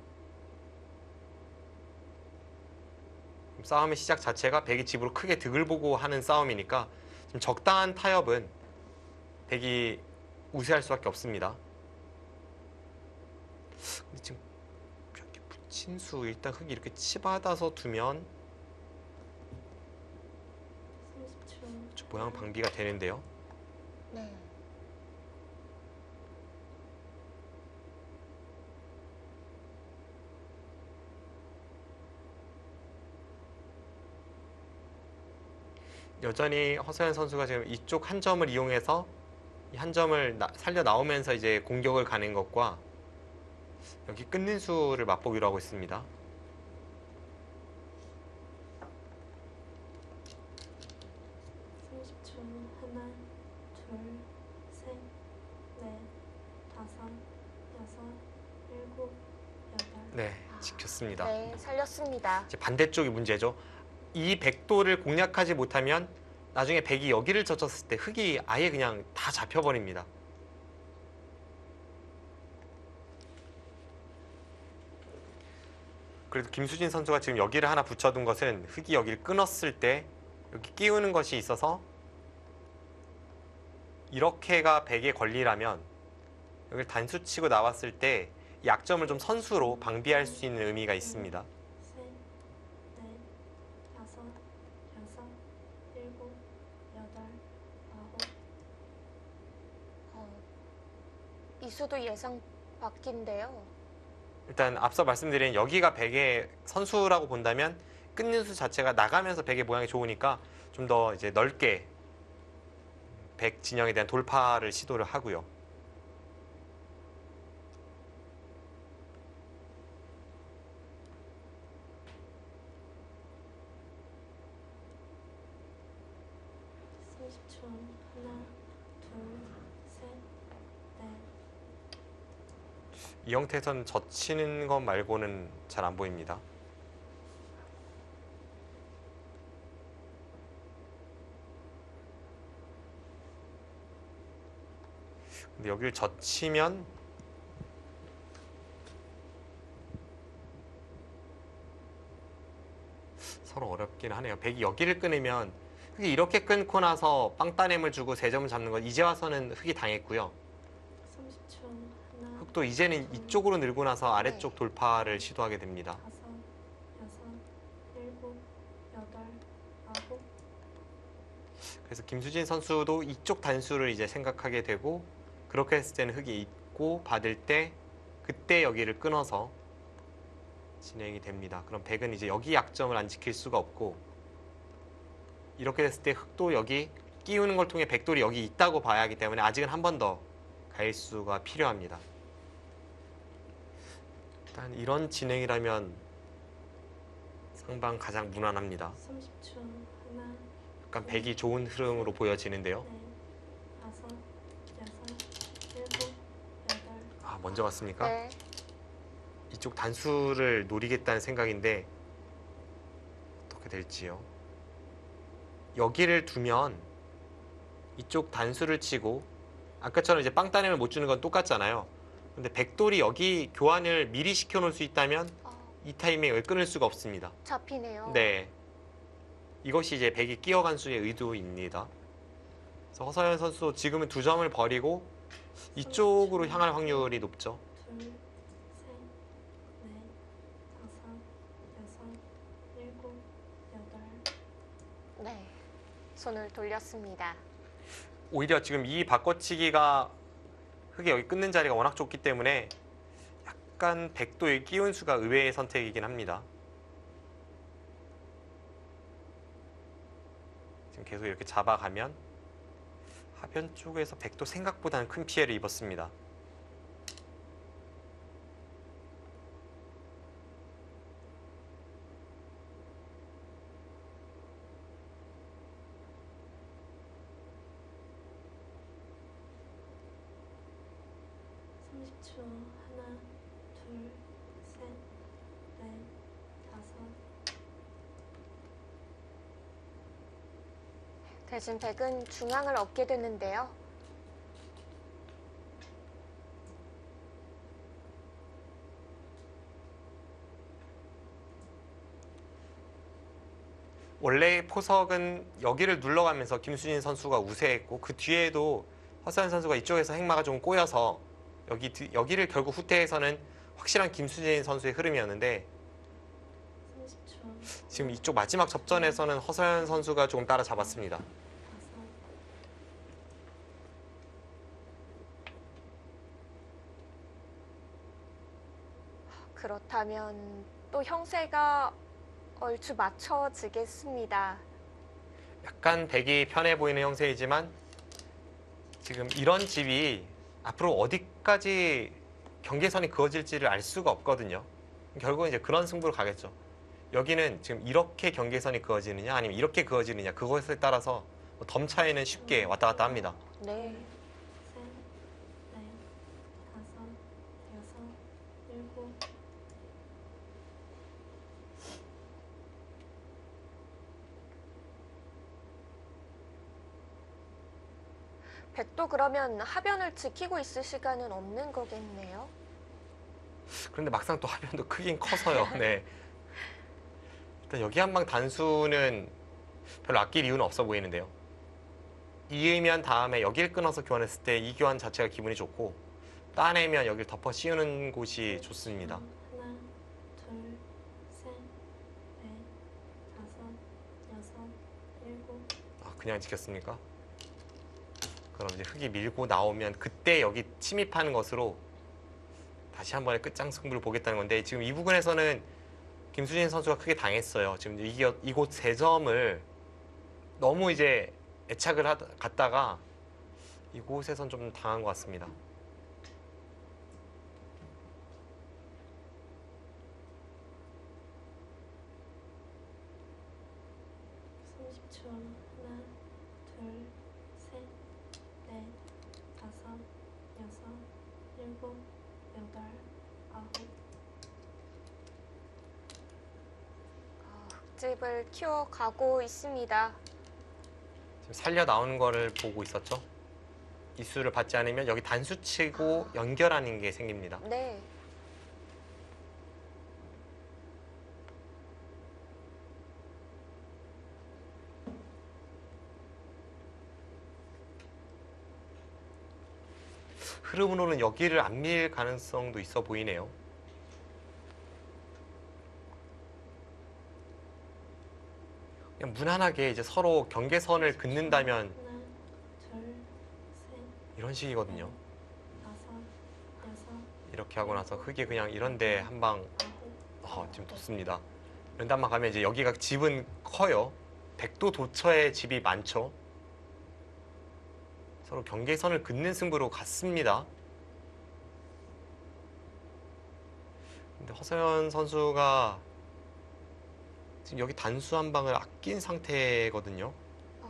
[SPEAKER 2] 싸움의 시작 자체가 백이 집으로 크게 득을 보고 하는 싸움이니까 좀 적당한 타협은 백이 우세할 수밖에 없습니다. 근데 지금 이렇게 붙인 수 일단 흙이 이렇게 치받아서 두면
[SPEAKER 3] 30초.
[SPEAKER 2] 저 모양 방비가 되는데요.
[SPEAKER 1] 네.
[SPEAKER 2] 여전히 허서연 선수가 지금 이쪽 한 점을 이용해서 이 한 점을 살려 나오면서 이제 공격을 가는 것과 여기 끊는 수를 맛보기로 하고 있습니다.
[SPEAKER 3] 하나, 둘, 셋, 넷, 다섯, 여섯, 일곱, 여덟.
[SPEAKER 2] 네, 지켰습니다.
[SPEAKER 1] 네, 살렸습니다.
[SPEAKER 2] 이제 반대쪽이 문제죠. 이 백도를 공략하지 못하면 나중에 백이 여기를 젖혔을 때 흙이 아예 그냥 다 잡혀버립니다. 그래도 김수진 선수가 지금 여기를 하나 붙여둔 것은 흙이 여기를 끊었을 때 여기 끼우는 것이 있어서 이렇게가 백의 권리라면 여기를 단수 치고 나왔을 때 약점을 좀 선수로 방비할 수 있는 의미가 있습니다.
[SPEAKER 3] 셋, 넷, 다섯, 여섯, 일곱, 여덟, 아홉.
[SPEAKER 1] 이 수도 예상 밖인데요.
[SPEAKER 2] 일단 앞서 말씀드린 여기가 백의 선수라고 본다면 끊는 수 자체가 나가면서 백의 모양이 좋으니까 좀 더 이제 넓게 백 진영에 대한 돌파를 시도를 하고요.
[SPEAKER 3] 하나, 둘, 셋, 넷.
[SPEAKER 2] 이 형태에서는 젖히는 것 말고는 잘 안 보입니다. 근데 여기를 젖히면 서로 어렵긴 하네요. 백이 여기를 끊으면 흙이 이렇게 끊고 나서 빵따냄을 주고 3점을 잡는 건 이제 와서는 흙이 당했고요.
[SPEAKER 3] 30초. 하나,
[SPEAKER 2] 흙도 이제는 이쪽으로 늘고 나서 아래쪽 돌파를 시도하게 됩니다.
[SPEAKER 3] 다섯, 여섯, 일곱, 여덟, 아홉.
[SPEAKER 2] 그래서 김수진 선수도 이쪽 단수를 이제 생각하게 되고, 그렇게 했을 때는 흙이 있고 받을 때 그때 여기를 끊어서 진행이 됩니다. 그럼 백은 이제 여기 약점을 안 지킬 수가 없고, 이렇게 됐을 때 흙도 여기 끼우는 걸 통해 백돌이 여기 있다고 봐야 하기 때문에 아직은 한 번 더 가일수가 필요합니다. 일단 이런 진행이라면 상방 가장 무난합니다.
[SPEAKER 3] 30초. 하나,
[SPEAKER 2] 약간 백이 좋은 흐름으로 보여지는데요.
[SPEAKER 3] 넷, 다섯, 여섯, 일곱, 여덟.
[SPEAKER 2] 먼저 갔습니까?
[SPEAKER 1] 네.
[SPEAKER 2] 이쪽 단수를 노리겠다는 생각인데 어떻게 될지요. 여기를 두면 이쪽 단수를 치고 아까처럼 이제 빵따nem을 못 주는 건 똑같잖아요. 근데 백돌이 여기 교환을 미리 시켜놓을 수 있다면 이 타이밍을 끊을 수가 없습니다.
[SPEAKER 1] 잡히네요.
[SPEAKER 2] 네, 이것이 이제 백이 끼어간 수의 의도입니다. 그래서 허서연 선수 지금은 2점을 버리고 이쪽으로 향할 확률이 높죠.
[SPEAKER 3] 둘, 셋, 넷, 다섯, 여섯, 일곱, 여덟.
[SPEAKER 1] 네, 손을 돌렸습니다.
[SPEAKER 2] 오히려 지금 이 바꿔치기가 흙이 여기 끊는 자리가 워낙 좁기 때문에 약간 백도의 끼운 수가 의외의 선택이긴 합니다. 지금 계속 이렇게 잡아가면 하변 쪽에서 백도 생각보다는 큰 피해를 입었습니다.
[SPEAKER 3] 초 하나, 둘, 셋, 넷, 다섯.
[SPEAKER 1] 대신 백은 중앙을 얻게 됐는데요.
[SPEAKER 2] 원래 포석은 여기를 눌러가면서 김수진 선수가 우세했고 그 뒤에도 허서연 선수가 이쪽에서 행마가 좀 꼬여서 여기를 결국 후퇴해서는 확실한 김수진 선수의 흐름이었는데
[SPEAKER 3] 30초.
[SPEAKER 2] 지금 이쪽 마지막 접전에서는 허서연 선수가 조금 따라잡았습니다.
[SPEAKER 3] 다섯.
[SPEAKER 1] 그렇다면 또 형세가 얼추 맞춰지겠습니다.
[SPEAKER 2] 약간 백이 편해 보이는 형세이지만 지금 이런 집이 앞으로 어디까지 경계선이 그어질지를 알 수가 없거든요. 결국은 이제 그런 승부로 가겠죠. 여기는 지금 이렇게 경계선이 그어지느냐 아니면 이렇게 그어지느냐 그것에 따라서 덤 차이는 쉽게 왔다 갔다 합니다.
[SPEAKER 1] 네.
[SPEAKER 3] 셋, 넷, 다섯, 여섯, 일곱.
[SPEAKER 1] 백도 그러면 하변을 지키고 있을 시간은 없는 거겠네요.
[SPEAKER 2] 그런데 막상 또 하변도 크긴 커서요. 네. 일단 여기 한 방 단수는 별로 아낄 이유는 없어 보이는데요. 이으면 다음에 여길 끊어서 교환했을 때 이 교환 자체가 기분이 좋고 따내면 여길 덮어 씌우는 곳이 좋습니다.
[SPEAKER 3] 하나, 둘, 셋, 넷, 다섯, 여섯, 일곱.
[SPEAKER 2] 아, 그냥 지켰습니까? 그럼 이제 흙이 밀고 나오면 그때 여기 침입하는 것으로 다시 한 번의 끝장 승부를 보겠다는 건데 지금 이 부분에서는 김수진 선수가 크게 당했어요. 지금 이곳 3점을 너무 이제 애착을 갖다가 이곳에선 좀 당한 것 같습니다.
[SPEAKER 3] 초 하나, 둘, 셋, 넷, 다섯, 여섯, 일곱, 여덟, 아홉.
[SPEAKER 1] 흙집을 키워가고 있습니다.
[SPEAKER 2] 지금 살려 나오는 거를 보고 있었죠. 이 수를 받지 않으면 여기 단수 치고 연결하는 게 생깁니다.
[SPEAKER 1] 네.
[SPEAKER 2] 흐름으로는 여기를 안 밀 가능성도 있어 보이네요. 그냥 무난하게 이제 서로 경계선을 긋는다면
[SPEAKER 3] 하나, 둘, 셋,
[SPEAKER 2] 이런 식이거든요.
[SPEAKER 3] 다섯, 여섯,
[SPEAKER 2] 이렇게 하고 나서 흙이 그냥 이런데 한 방
[SPEAKER 3] 아홉.
[SPEAKER 2] 지금 뒀습니다. 이런데 한 방 가면 이제 여기가 집은 커요. 백도 도처에 집이 많죠. 서로 경계선을 긋는 승부로 갔습니다. 근데 허서연 선수가 지금 여기 단수 한 방을 아낀 상태거든요.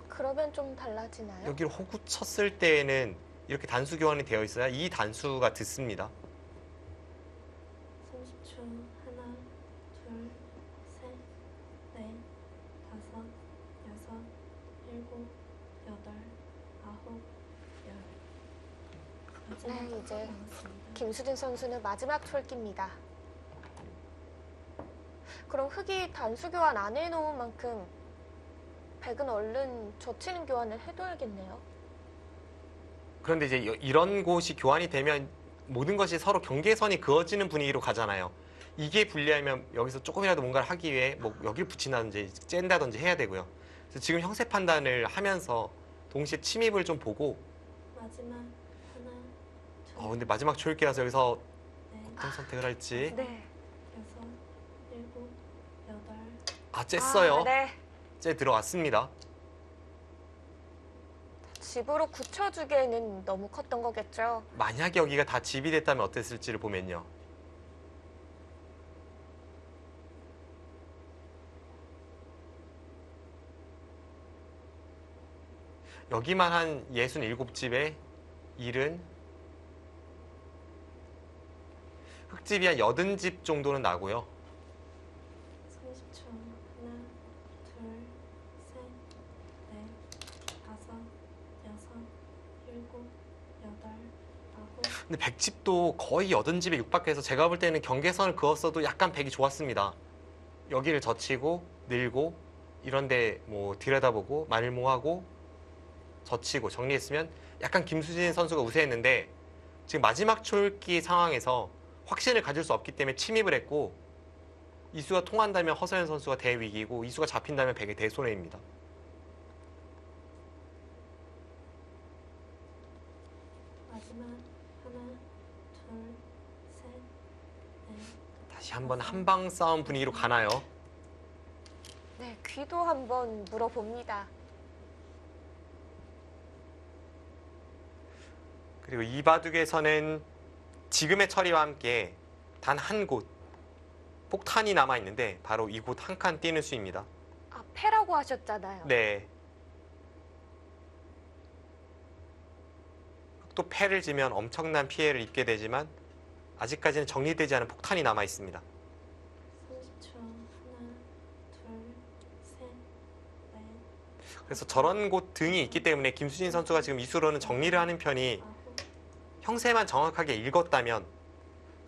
[SPEAKER 1] 그러면 좀 달라지나요?
[SPEAKER 2] 여기를 호구 쳤을 때에는 이렇게 단수 교환이 되어 있어야 이 단수가 듣습니다.
[SPEAKER 3] 30초
[SPEAKER 1] 네, 이제 김수진 선수는 마지막 촐기입니다. 그럼 흑이 단수 교환 안 해놓은 만큼 백은 얼른 젖히는 교환을 해둬야겠네요.
[SPEAKER 2] 그런데 이제 이런 곳이 교환이 되면 모든 것이 서로 경계선이 그어지는 분위기로 가잖아요. 이게 불리하면 여기서 조금이라도 뭔가를 하기 위해 뭐 여길 붙인다든지 쨘다든지 해야 되고요. 그래서 지금 형세 판단을 하면서 동시에 침입을 좀 보고
[SPEAKER 3] 마지막 하나, 둘,
[SPEAKER 2] 근데 마지막 초읽기라서 여기서
[SPEAKER 3] 넷,
[SPEAKER 2] 어떤 선택을 할지
[SPEAKER 1] 네.
[SPEAKER 3] 여섯, 일곱, 여덟.
[SPEAKER 2] 쬐어요.
[SPEAKER 1] 네.
[SPEAKER 2] 쬐 들어갔습니다.
[SPEAKER 1] 집으로 굳혀주기에는 너무 컸던 거겠죠.
[SPEAKER 2] 만약에 여기가 다 집이 됐다면 어땠을지를 보면요. 여기만 한 67집에 70, 흙집이 한 80집 정도는 나고요.
[SPEAKER 3] 30초. 하나, 둘, 셋, 넷, 다섯, 여섯, 일곱, 여덟, 아홉.
[SPEAKER 2] 근데 100집도 거의 80집에 육박해서 제가 볼 때는 경계선을 그었어도 약간 100이 좋았습니다. 여기를 젖히고 늘고 이런데 뭐 들여다보고 말모하고 젖히고 정리했으면 약간 김수진 선수가 우세했는데 지금 마지막 촐기 상황에서 확신을 가질 수 없기 때문에 침입을 했고 이수가 통한다면 허서연 선수가 대위기고 이수가 잡힌다면 백의 대손해입니다.
[SPEAKER 3] 마지막 하나, 둘, 셋, 넷.
[SPEAKER 2] 다시 한번 한방 싸움 분위기로 가나요?
[SPEAKER 1] 네, 귀도 한번 물어봅니다.
[SPEAKER 2] 그리고 이 바둑에서는 지금의 처리와 함께 단 한 곳 폭탄이 남아 있는데 바로 이곳 한 칸 뛰는 수입니다.
[SPEAKER 1] 아, 패라고 하셨잖아요.
[SPEAKER 2] 네. 또 패를 지면 엄청난 피해를 입게 되지만 아직까지는 정리되지 않은 폭탄이 남아 있습니다.
[SPEAKER 3] 30초. 하나, 둘, 셋, 넷,
[SPEAKER 2] 그래서 저런 곳 등이 있기 때문에 김수진 선수가 지금 이수로는 정리를 하는 편이
[SPEAKER 3] 아홉.
[SPEAKER 2] 형세만 정확하게 읽었다면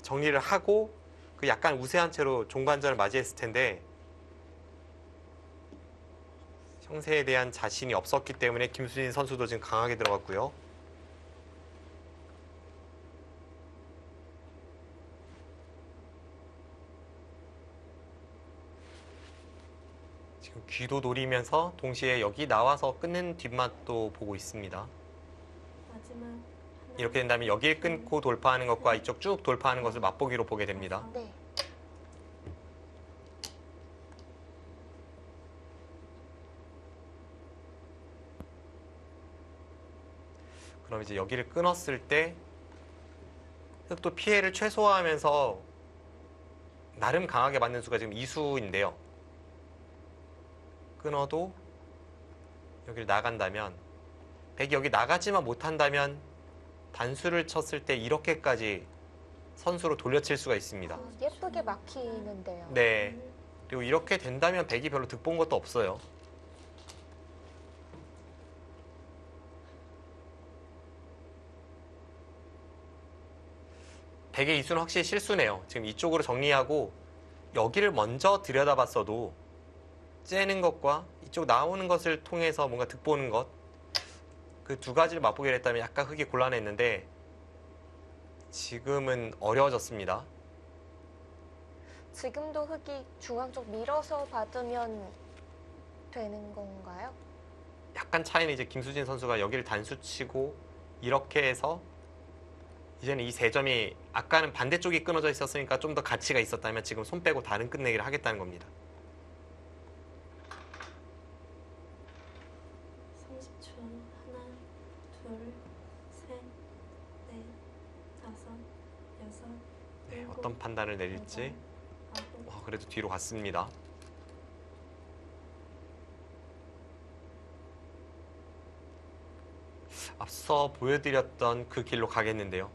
[SPEAKER 2] 정리를 하고 그 약간 우세한 채로 종반전을 맞이했을 텐데 형세에 대한 자신이 없었기 때문에 김수진 선수도 지금 강하게 들어갔고요. 지금 귀도 노리면서 동시에 여기 나와서 끊는 뒷맛도 보고 있습니다.
[SPEAKER 3] 마지막 하나,
[SPEAKER 2] 이렇게 된다면 여길 끊고 돌파하는 것과 이쪽 쭉 돌파하는 것을 맛보기로 보게 됩니다.
[SPEAKER 1] 네.
[SPEAKER 2] 그럼 이제 여기를 끊었을 때 또 피해를 최소화하면서 나름 강하게 맞는 수가 지금 이수인데요. 끊어도 여기를 나간다면 백이 여기 나가지만 못한다면 단수를 쳤을 때 이렇게까지 선수로 돌려칠 수가 있습니다.
[SPEAKER 1] 예쁘게 막히는데요.
[SPEAKER 2] 네. 그리고 이렇게 된다면 백이 별로 득본 것도 없어요. 백의 이수는 확실히 실수네요. 지금 이쪽으로 정리하고 여기를 먼저 들여다봤어도 째는 것과 이쪽 나오는 것을 통해서 뭔가 득보는 것, 그 두 가지를 맛보기로 했다면 약간 흙이 곤란했는데 지금은 어려워졌습니다.
[SPEAKER 1] 지금도 흑이 중앙 쪽 밀어서 받으면 되는 건가요?
[SPEAKER 2] 약간 차이는 이제 김수진 선수가 여기를 단수치고 이렇게 해서 이제는 이 세 점이 아까는 반대쪽이 끊어져 있었으니까 좀 더 가치가 있었다면 지금 손 빼고 다른 끝내기를 하겠다는 겁니다.
[SPEAKER 3] 30초. 하나, 둘, 셋, 넷, 다섯, 여섯,
[SPEAKER 2] 네,
[SPEAKER 3] 일곱,
[SPEAKER 2] 어떤 판단을 내릴지.
[SPEAKER 3] 여덟, 아홉.
[SPEAKER 2] 그래도 뒤로 갔습니다. 앞서 보여드렸던 그 길로 가겠는데요.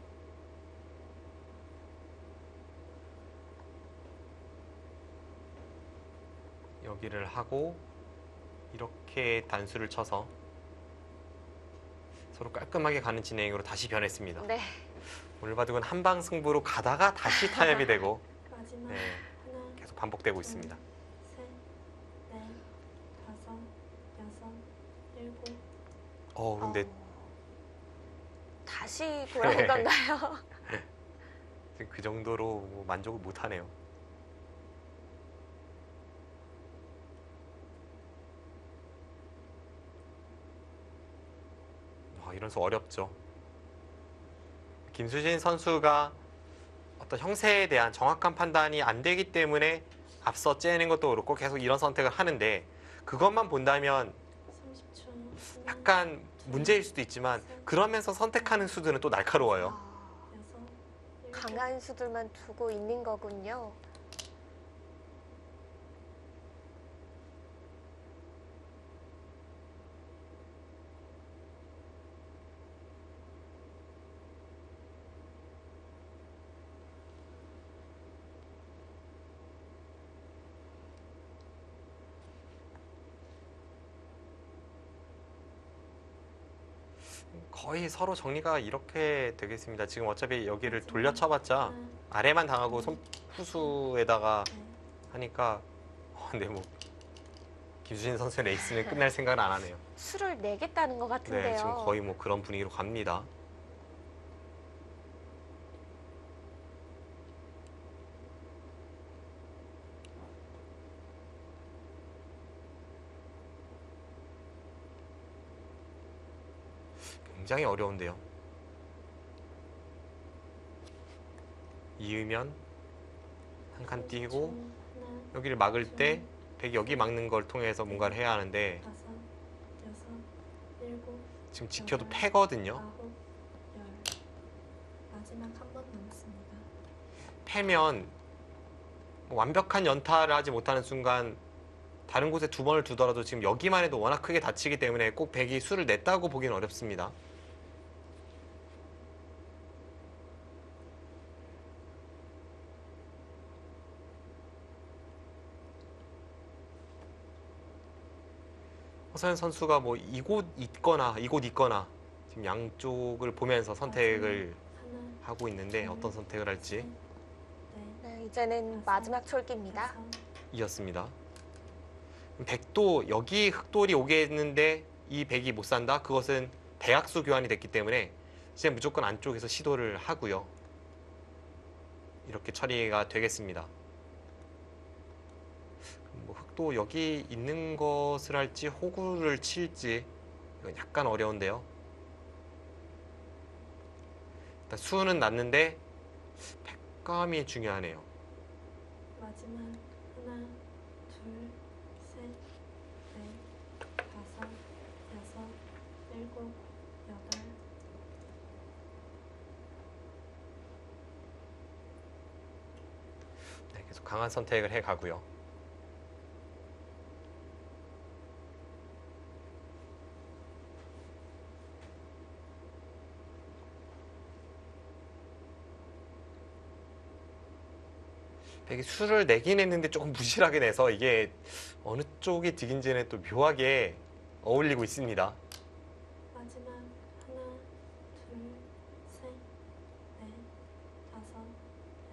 [SPEAKER 2] 여기를 하고 이렇게 단수를 쳐서 서로 깔끔하게 가는 진행으로 다시 변했습니다.
[SPEAKER 1] 네.
[SPEAKER 2] 오늘 바둑은 한방 승부로 가다가 다시 타협이 되고
[SPEAKER 3] 마지막
[SPEAKER 2] 네,
[SPEAKER 3] 하나,
[SPEAKER 2] 계속 반복되고 있습니다.
[SPEAKER 3] 셋, 넷, 다섯, 여섯, 일곱.
[SPEAKER 2] 근데
[SPEAKER 1] 다시 돌아온 건가요?
[SPEAKER 2] 지금 그 정도로 뭐 만족을 못 하네요. 이런 수 어렵죠. 김수진 선수가 어떤 형세에 대한 정확한 판단이 안 되기 때문에 앞서 째는 것도 그렇고 계속 이런 선택을 하는데 그것만 본다면
[SPEAKER 3] 30초.
[SPEAKER 2] 약간 문제일 수도 있지만 그러면서 선택하는 수들은 또 날카로워요.
[SPEAKER 3] 여섯, 일곱.
[SPEAKER 1] 강한 수들만 두고 있는 거군요.
[SPEAKER 2] 거의 서로 정리가 이렇게 되겠습니다. 지금 어차피 여기를 돌려쳐봤자
[SPEAKER 3] 하나,
[SPEAKER 2] 아래만 당하고 후수에다가
[SPEAKER 3] 넷,
[SPEAKER 2] 하니까 근데 뭐 김수진 선수의 레이스는 끝날 생각은 안 하네요.
[SPEAKER 1] 수를 내겠다는 것 같은데요.
[SPEAKER 2] 네, 지금 거의 뭐 그런 분위기로 갑니다. 굉장히 어려운데요. 이으면 한 칸 띄고
[SPEAKER 3] 30초. 하나,
[SPEAKER 2] 여기를 막을 때 백이 여기 막는 걸 통해서 뭔가를 해야 하는데
[SPEAKER 3] 다섯, 여섯, 일곱,
[SPEAKER 2] 지금 지켜도 패거든요.
[SPEAKER 3] 아홉, 열. 마지막 한 번 남았습니다.
[SPEAKER 2] 패면 완벽한 연타를 하지 못하는 순간 다른 곳에 두 번을 두더라도 지금 여기만 해도 워낙 크게 다치기 때문에 꼭 백이 수를 냈다고 보기는 어렵습니다. 허서연 선수가 뭐 이곳 있거나 지금 양쪽을 보면서 선택을
[SPEAKER 3] 하나,
[SPEAKER 2] 하고 있는데 어떤 선택을 할지
[SPEAKER 3] 넷,
[SPEAKER 1] 네, 이제는 마지막 촐기입니다.
[SPEAKER 3] 다섯,
[SPEAKER 2] 이었습니다. 백도 여기 흑돌이 오겠는데 이 백이 못 산다? 그것은 대약수 교환이 됐기 때문에 이제 무조건 안쪽에서 시도를 하고요. 이렇게 처리가 되겠습니다. 뭐 흑도 여기 있는 것을 할지 호구를 칠지 이건 약간 어려운데요. 일단 수는 났는데 백감이 중요하네요.
[SPEAKER 3] 마지막 하나, 둘, 셋, 넷, 다섯, 여섯, 일곱, 여덟.
[SPEAKER 2] 네, 계속 강한 선택을 해 가고요. 백이 수를 내긴 했는데 조금 부실하게 내서 이게 어느 쪽이 득인지는 또 묘하게 어울리고 있습니다.
[SPEAKER 3] 마지막 하나, 둘, 셋, 넷, 다섯,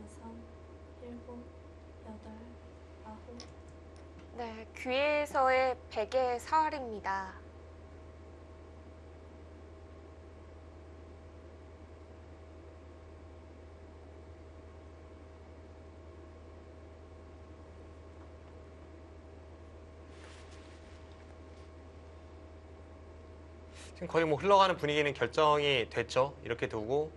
[SPEAKER 3] 여섯, 일곱, 여덟, 아홉.
[SPEAKER 1] 네, 귀에서의 백의 사활입니다.
[SPEAKER 2] 지금 거의 뭐 흘러가는 분위기는 결정이 됐죠. 이렇게 두고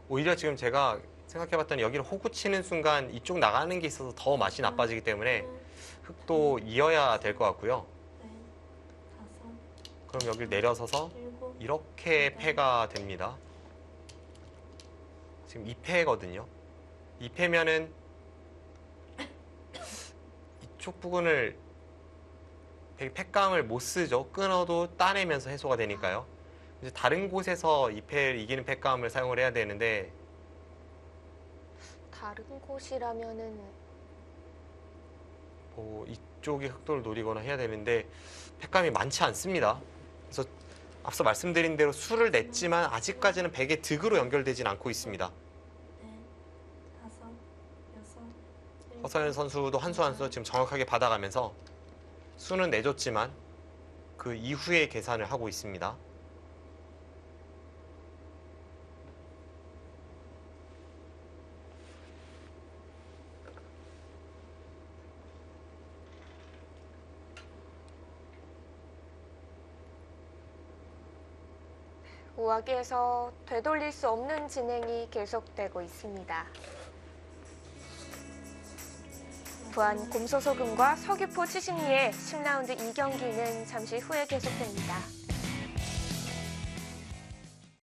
[SPEAKER 2] 오히려 지금 제가 생각해봤더니 여기를 호구 치는 순간 이쪽 나가는 게 있어서 더 맛이 나빠지기 때문에
[SPEAKER 3] 하나,
[SPEAKER 2] 흑도 이어야 될 것 같고요.
[SPEAKER 3] 넷, 다섯,
[SPEAKER 2] 그럼 여기를 내려서서
[SPEAKER 3] 일곱,
[SPEAKER 2] 이렇게 패가 됩니다. 지금 2패거든요. 2패면은 이쪽 부분을 패감을 못 쓰죠. 끊어도 따내면서 해소가 되니까요. 이제 다른 곳에서 2패를 이기는 패감을 사용을 해야 되는데
[SPEAKER 1] 다른 곳이라면은
[SPEAKER 2] 뭐 이쪽이 흑도를 노리거나 해야 되는데 패감이 많지 않습니다. 그래서 앞서 말씀드린 대로 수를 냈지만 아직까지는 백의 득으로 연결되진 않고 있습니다.
[SPEAKER 3] 넷, 다섯, 여섯, 일곱,
[SPEAKER 2] 허서연 선수도 한 수 한 수 지금 정확하게 받아가면서 수는 내줬지만 그 이후의 계산을 하고 있습니다.
[SPEAKER 1] 우아기에서 되돌릴 수 없는 진행이 계속되고 있습니다. 부안 곰소소금과 서귀포 치식리의 10라운드 2경기는 잠시 후에 계속됩니다.